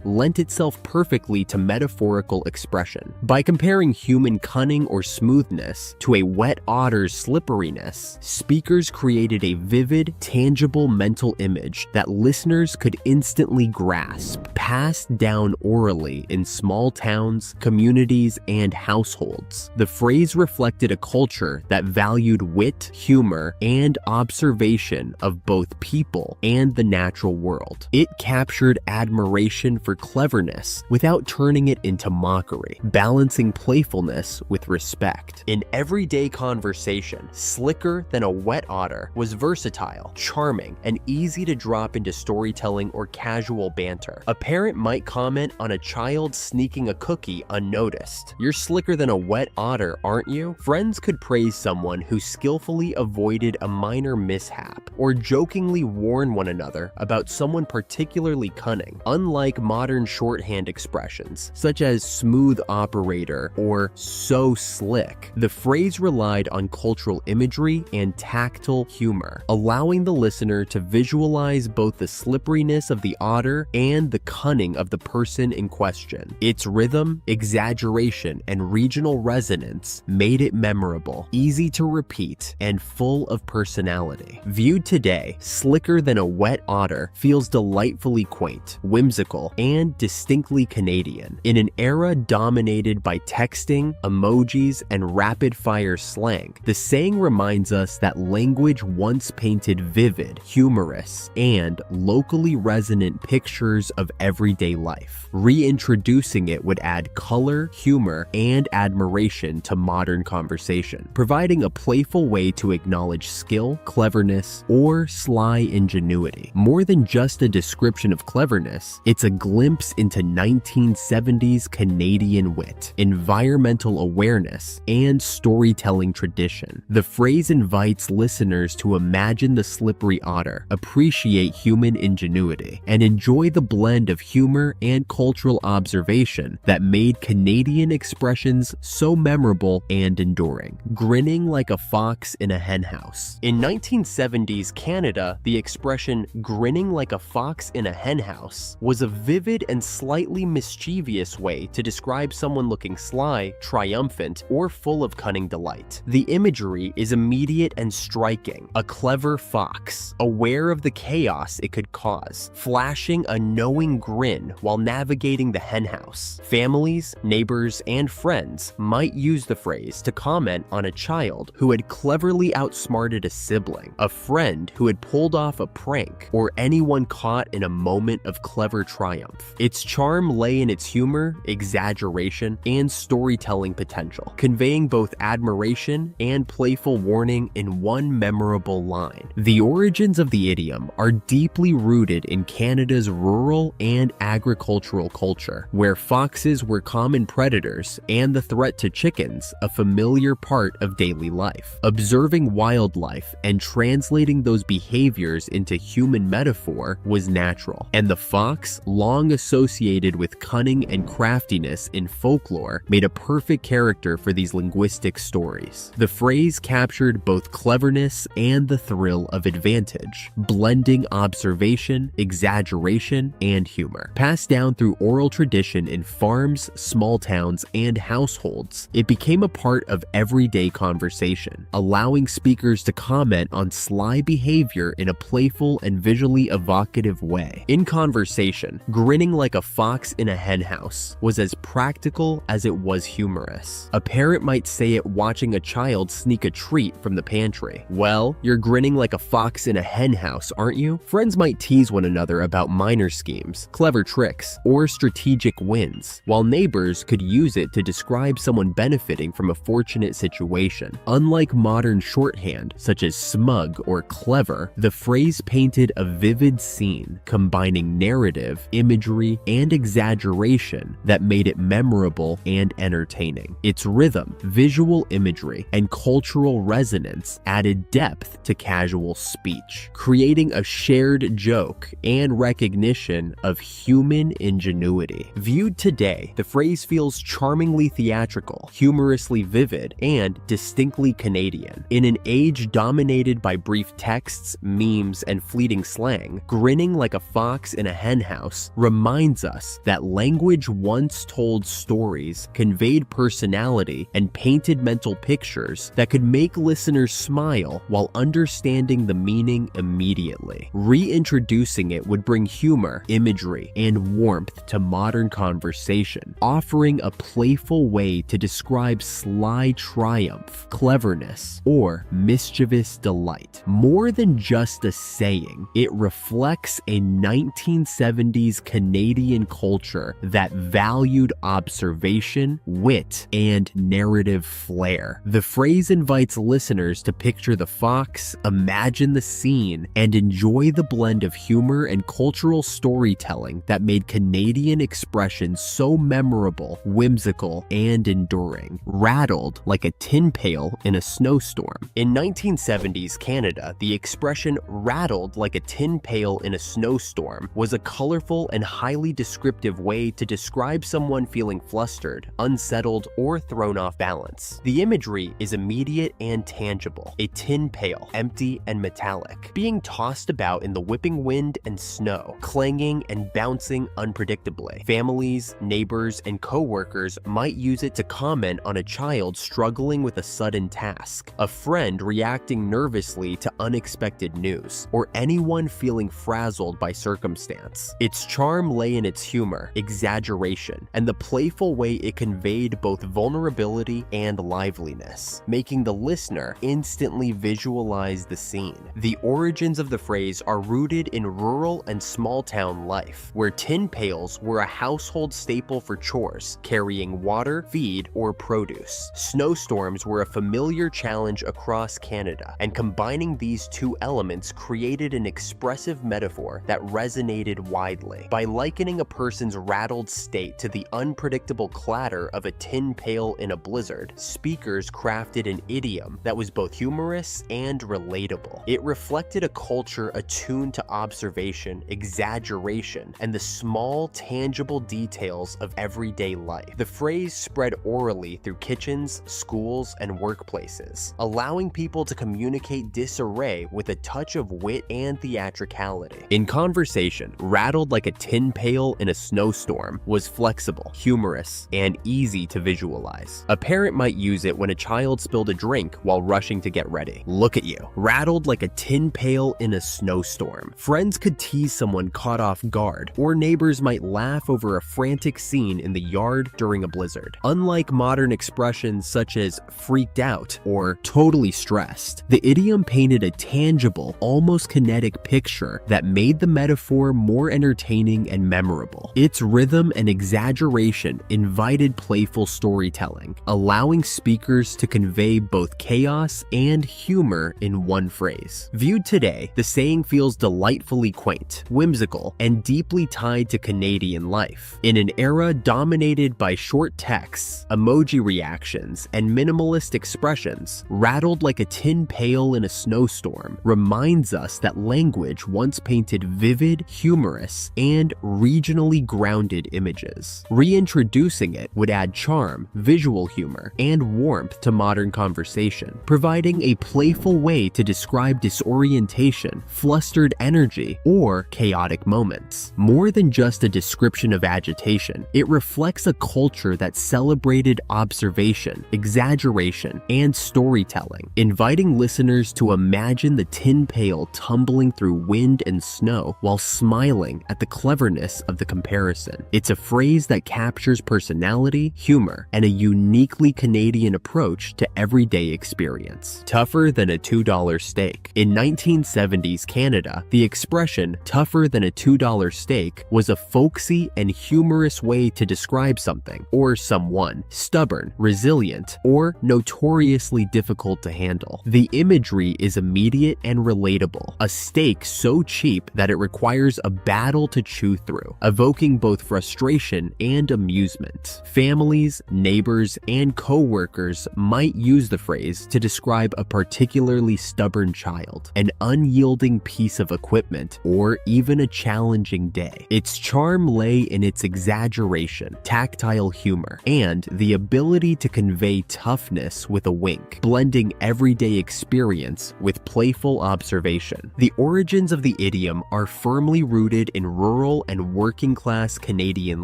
lent itself perfectly to metaphorical expression. By comparing human cunning or smoothness to a wet otter's slipperiness, speakers created a vivid, tangible mental image that listeners could instantly grasp, passed down orally in small towns, communities, and households. The phrase reflected a culture that valued wit, humor, and observation of both people and the natural world. It captured admiration for cleverness without turning it into mockery, balancing playfulness with respect. In everyday conversation, Slicker Than a Wet Otter was versatile, charming, and easy to drop into storytelling or casual banter. A parent might comment on a child sneaking a cookie unnoticed. "You're slicker than a wet otter, aren't you?" Friends could praise someone who skillfully avoided a minor mishap, or jokingly warn one another about someone particularly cunning. Unlike modern shorthand expressions, such as smooth operator or so slick, the phrase relied on cultural imagery and tactile humor, allowing the listener to visualize both the slipperiness of the otter and the cunning of the person in question. Its rhythm, exaggeration, and regional resonance made it memorable, easy to repeat, and full of personality. Viewed today, Slicker Than a Wet Otter feels delightfully quaint, whimsical, and distinctly Canadian. In an era dominated by texting, emojis, and rapid-fire slang, the saying reminds us that language once painted vivid, humorous, and locally resonant pictures of everyday life. Reintroducing it would add color, humor, and admiration to modern conversation, providing a playful way to acknowledge skill, cleverness, or sly ingenuity. More than just a description of cleverness, it's a glimpse into 1970s Canadian wit, environmental awareness, and storytelling tradition. The phrase invites listeners to imagine the slippery otter, appreciate human ingenuity, and enjoy the blend of humor and cultural observation that made Canadian expressions so memorable and enduring. Grinning like a fox in a henhouse. In 1970s Canada, the expression "grinning like a fox in a henhouse" was a vivid and slightly mischievous way to describe someone looking sly, triumphant, or full of cunning delight. The imagery is immediate and striking. A clever fox, aware of the chaos it could cause, flashing a knowing grin while navigating the henhouse. Families, neighbors, and friends might use the phrase to comment on a child who had cleverly outsmarted a sibling, a friend who had pulled off a prank, or anyone caught in a moment of clever triumph. Its charm lay in its humor, exaggeration, and storytelling potential, conveying both admiration and playful warning in one memorable line. The origins of the idiom are deeply rooted in Canada's rural and agricultural culture, where foxes were common predators and the threat to chickens a familiar part of daily life. Observing wildlife and translating those behaviors into human metaphor was natural, and the fox, long associated with cunning and craftiness in folklore, made a perfect character for these linguistic stories. The phrase captured both cleverness and the thrill of advantage, blending observation, exaggeration, and humor. Passed down through oral tradition in farms, small towns, and households, it became a part of everyday conversation, allowing speakers to comment on sly behavior in a playful and visually evocative way. In conversation, grinning like a fox in a henhouse was as practical as it was humorous. A parent might say it watching a child sneak a treat from the pantry. "Well, you're grinning like a fox in a henhouse, aren't you?" Friends might tease one another about minor schemes, clever tricks, or strategic wins, while neighbors could use it to describe someone benefiting from a fortunate situation. Unlike modern shorthand, such as smug or clever, the phrase painted a vivid scene, combining narrative, imagery, and exaggeration that made it memorable and entertaining. Its rhythm, visual imagery, and cultural resonance added depth to casual speech, creating a shared joke and recognition of human ingenuity. Viewed today, the phrase feels charmingly theatrical, humorously vivid, and distinctly Canadian. In an age dominated by brief texts, memes, and fleeting slang, grinning like a fox in a henhouse reminds us that language once told stories, conveyed personality, and painted mental pictures that could make listeners smile while understanding the meaning immediately. Reintroducing it would bring humor, imagery, and warmth to modern conversation, offering a playful way to describe sly triumph, cleverness, or mischievous delight. More than just a saying, it reflects a 1970s Canadian culture that valued observation, wit, and narrative flair. The phrase invites listeners to picture the fox, imagine the scene, and enjoy the blend of humor and cultural storytelling that made Canadian expressions so memorable, whimsical, and enduring. Rattled like a tin pail in a snowstorm. In 1970s Canada, the expression rattled like a tin pail in a snowstorm was a colorful and highly descriptive way to describe someone feeling flustered, unsettled, or thrown off balance. The imagery is immediate and tangible. A tin pail, empty and metallic, being tossed about in the whipping wind and snow, clanging and bouncing unpredictably. Families, neighbors, and co-workers might use it to comment on a child struggling with a sudden task, a friend reacting nervously to unexpected news, or anyone feeling frazzled by circumstance. Its charm lay in its humor, exaggeration, and the playful way it conveyed both vulnerability and liveliness, making the listener instantly visualize the scene. The origins of the phrase are rooted in rural and small-town life, where tin pails were a household staple for chores, carrying water, feed, or produce. Snowstorms were a familiar challenge across Canada, and combining these two elements created an expressive metaphor that resonated widely. By likening a person's rattled state to the unpredictable clatter of a tin pail in a blizzard, speakers crafted an idiom that was both humorous and relatable. It reflected a culture attuned to observation, exaggeration, and the small, tangible details of everyday life. The phrase spread orally through kitchens, schools, and workplaces, allowing people to communicate disarray with a touch of wit and theatricality. In conversation, rattle rattled like a tin pail in a snowstorm was flexible, humorous, and easy to visualize. A parent might use it when a child spilled a drink while rushing to get ready. Look at you, rattled like a tin pail in a snowstorm. Friends could tease someone caught off guard, or neighbors might laugh over a frantic scene in the yard during a blizzard. Unlike modern expressions such as freaked out or totally stressed, the idiom painted a tangible, almost kinetic picture that made the metaphor more entertaining and memorable. Its rhythm and exaggeration invited playful storytelling, allowing speakers to convey both chaos and humor in one phrase. Viewed today, the saying feels delightfully quaint, whimsical, and deeply tied to Canadian life. In an era dominated by short texts, emoji reactions, and minimalist expressions, rattled like a tin pail in a snowstorm reminds us that language once painted vivid, humorous, and regionally grounded images. Reintroducing it would add charm, visual humor, and warmth to modern conversation, providing a playful way to describe disorientation, flustered energy, or chaotic moments. More than just a description of agitation, it reflects a culture that celebrated observation, exaggeration, and storytelling, inviting listeners to imagine the tin pail tumbling through wind and snow while smiling at the cleverness of the comparison. It's a phrase that captures personality, humor, and a uniquely Canadian approach to everyday experience. Tougher than a $2 steak. In 1970s Canada, the expression tougher than a $2 steak was a folksy and humorous way to describe something or someone stubborn, resilient, or notoriously difficult to handle. The imagery is immediate and relatable, a steak so cheap that it requires a battle to chew through, evoking both frustration and amusement. Families, neighbors, and co-workers might use the phrase to describe a particularly stubborn child, an unyielding piece of equipment, or even a challenging day. Its charm lay in its exaggeration, tactile humor, and the ability to convey toughness with a wink, blending everyday experience with playful observation. The origins of the idiom are firmly rooted in rural and working-class Canadian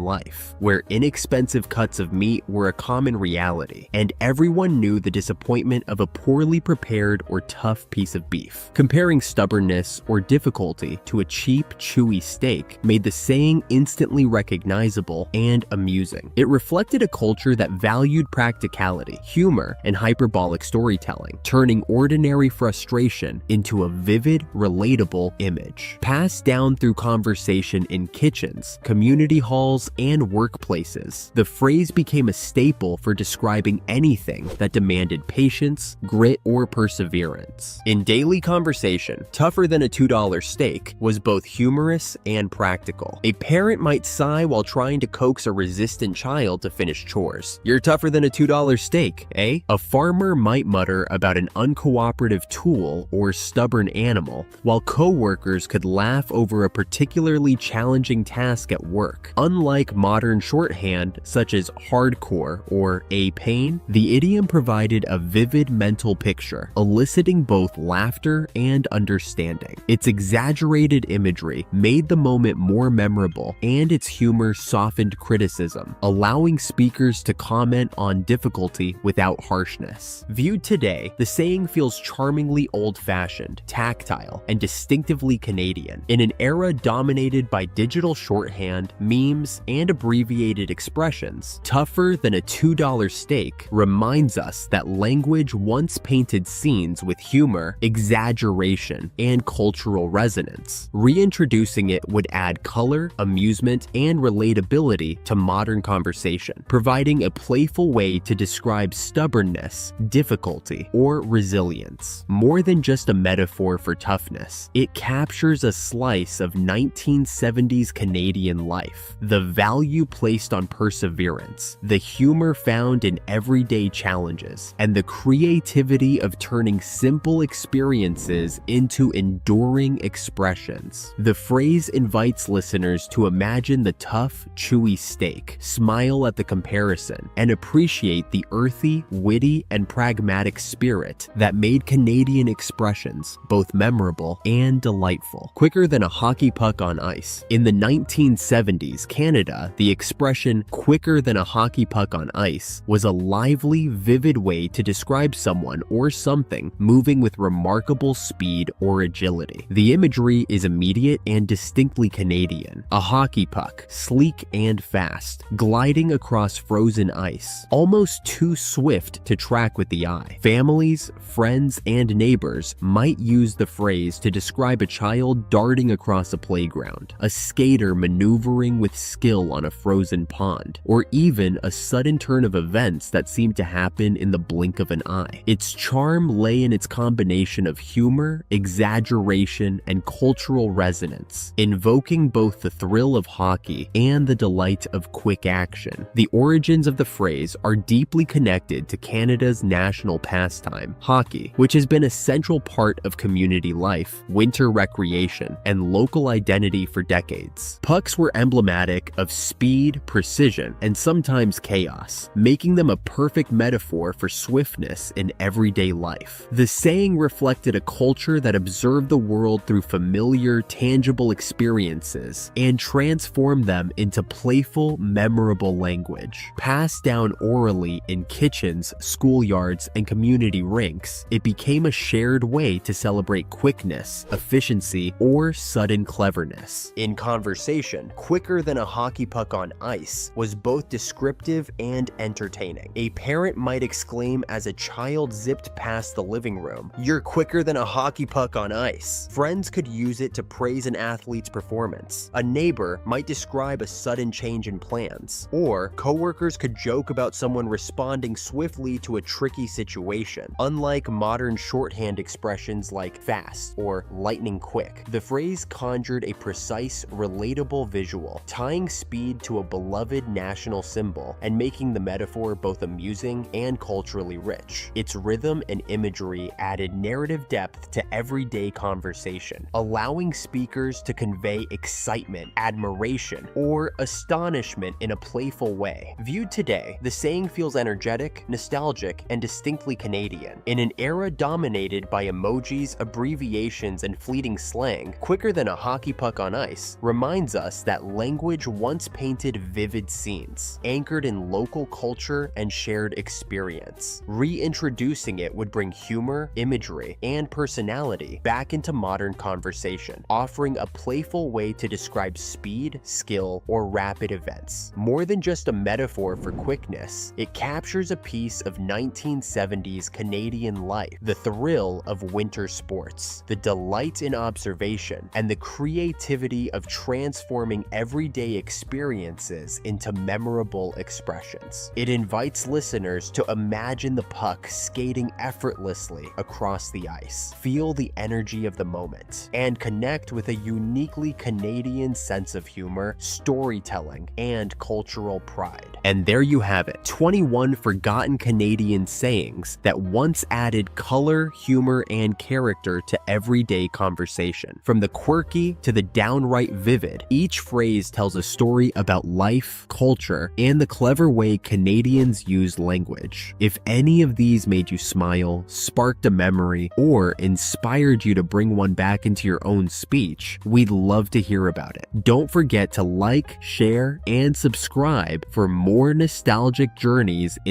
life, where inexpensive cuts of meat were a common reality, and everyone knew the disappointment of a poorly prepared or tough piece of beef. Comparing stubbornness or difficulty to a cheap, chewy steak made the saying instantly recognizable and amusing. It reflected a culture that valued practicality, humor, and hyperbolic storytelling, turning ordinary frustration into a vivid, relatable image. Passed down through conversation in kitchens, community halls, and workplaces, the phrase became a staple for describing anything that demanded patience, grit, or perseverance. In daily conversation, tougher than a $2 steak was both humorous and practical. A parent might sigh while trying to coax a resistant child to finish chores. "You're tougher than a $2 steak, eh?" A farmer might mutter about an uncooperative tool or stubborn animal, while co-workers could laugh over a particularly challenging task at work. Unlike modern shorthand such as hardcore or a pain, the idiom provided a vivid mental picture, eliciting both laughter and understanding. Its exaggerated imagery made the moment more memorable, and its humor softened criticism, allowing speakers to comment on difficulty without harshness. Viewed today, the saying feels charmingly old-fashioned, tactile, and distinctively Canadian. In an era dominated by digital shorthand, memes, and abbreviated expressions, tougher than a $2 steak reminds us that language once painted scenes with humor, exaggeration, and cultural resonance. Reintroducing it would add color, amusement, and relatability to modern conversation, providing a playful way to describe stubbornness, difficulty, or resilience. More than just a metaphor for toughness, it captures a slice of 1970s Canadian life, the value placed on perseverance, the humor found in everyday challenges, and the creativity of turning simple experiences into enduring expressions. The phrase invites listeners to imagine the tough, chewy steak, smile at the comparison, and appreciate the earthy, witty, and pragmatic spirit that made Canadian expressions both memorable and delightful. Quicker than a hockey puck on on ice. In the 1970s Canada, the expression quicker than a hockey puck on ice was a lively, vivid way to describe someone or something moving with remarkable speed or agility. The imagery is immediate and distinctly Canadian. A hockey puck, sleek and fast, gliding across frozen ice, almost too swift to track with the eye. Families, friends, and neighbors might use the phrase to describe a child darting across a playground, a skater maneuvering with skill on a frozen pond, or even a sudden turn of events that seemed to happen in the blink of an eye. Its charm lay in its combination of humor, exaggeration, and cultural resonance, invoking both the thrill of hockey and the delight of quick action. The origins of the phrase are deeply connected to Canada's national pastime, hockey, which has been a central part of community life, winter recreation, and local identity for decades. Pucks were emblematic of speed, precision, and sometimes chaos, making them a perfect metaphor for swiftness in everyday life. The saying reflected a culture that observed the world through familiar, tangible experiences and transformed them into playful, memorable language. Passed down orally in kitchens, schoolyards, and community rinks, it became a shared way to celebrate quickness, efficiency, or sudden cleverness. In conversation, quicker than a hockey puck on ice was both descriptive and entertaining. A parent might exclaim as a child zipped past the living room, "You're quicker than a hockey puck on ice." Friends could use it to praise an athlete's performance. A neighbor might describe a sudden change in plans, or coworkers could joke about someone responding swiftly to a tricky situation. Unlike modern shorthand expressions like fast or lightning quick, the phrase conjured a precise, relatable visual, tying speed to a beloved national symbol and making the metaphor both amusing and culturally rich. Its rhythm and imagery added narrative depth to everyday conversation, allowing speakers to convey excitement, admiration, or astonishment in a playful way. Viewed today, the saying feels energetic, nostalgic, and distinctly Canadian. In an era dominated by emojis, abbreviations, and fleeting slang, quicker than a hockey puck on ice reminds us that language once painted vivid scenes, anchored in local culture and shared experience. Reintroducing it would bring humor, imagery, and personality back into modern conversation, offering a playful way to describe speed, skill, or rapid events. More than just a metaphor for quickness, it captures a piece of 1970s Canadian life, the thrill of winter sports, the delight in observation, and the creativity of transforming everyday experiences into memorable expressions. It invites listeners to imagine the puck skating effortlessly across the ice, feel the energy of the moment, and connect with a uniquely Canadian sense of humor, storytelling, and cultural pride. And there you have it, 21 forgotten Canadian sayings that once added color, humor, and character to everyday conversation. From the quirky to the downright vivid, each phrase tells a story about life, culture, and the clever way Canadians use language. If any of these made you smile, sparked a memory, or inspired you to bring one back into your own speech, we'd love to hear about it. Don't forget to like, share, and subscribe for more nostalgic journeys into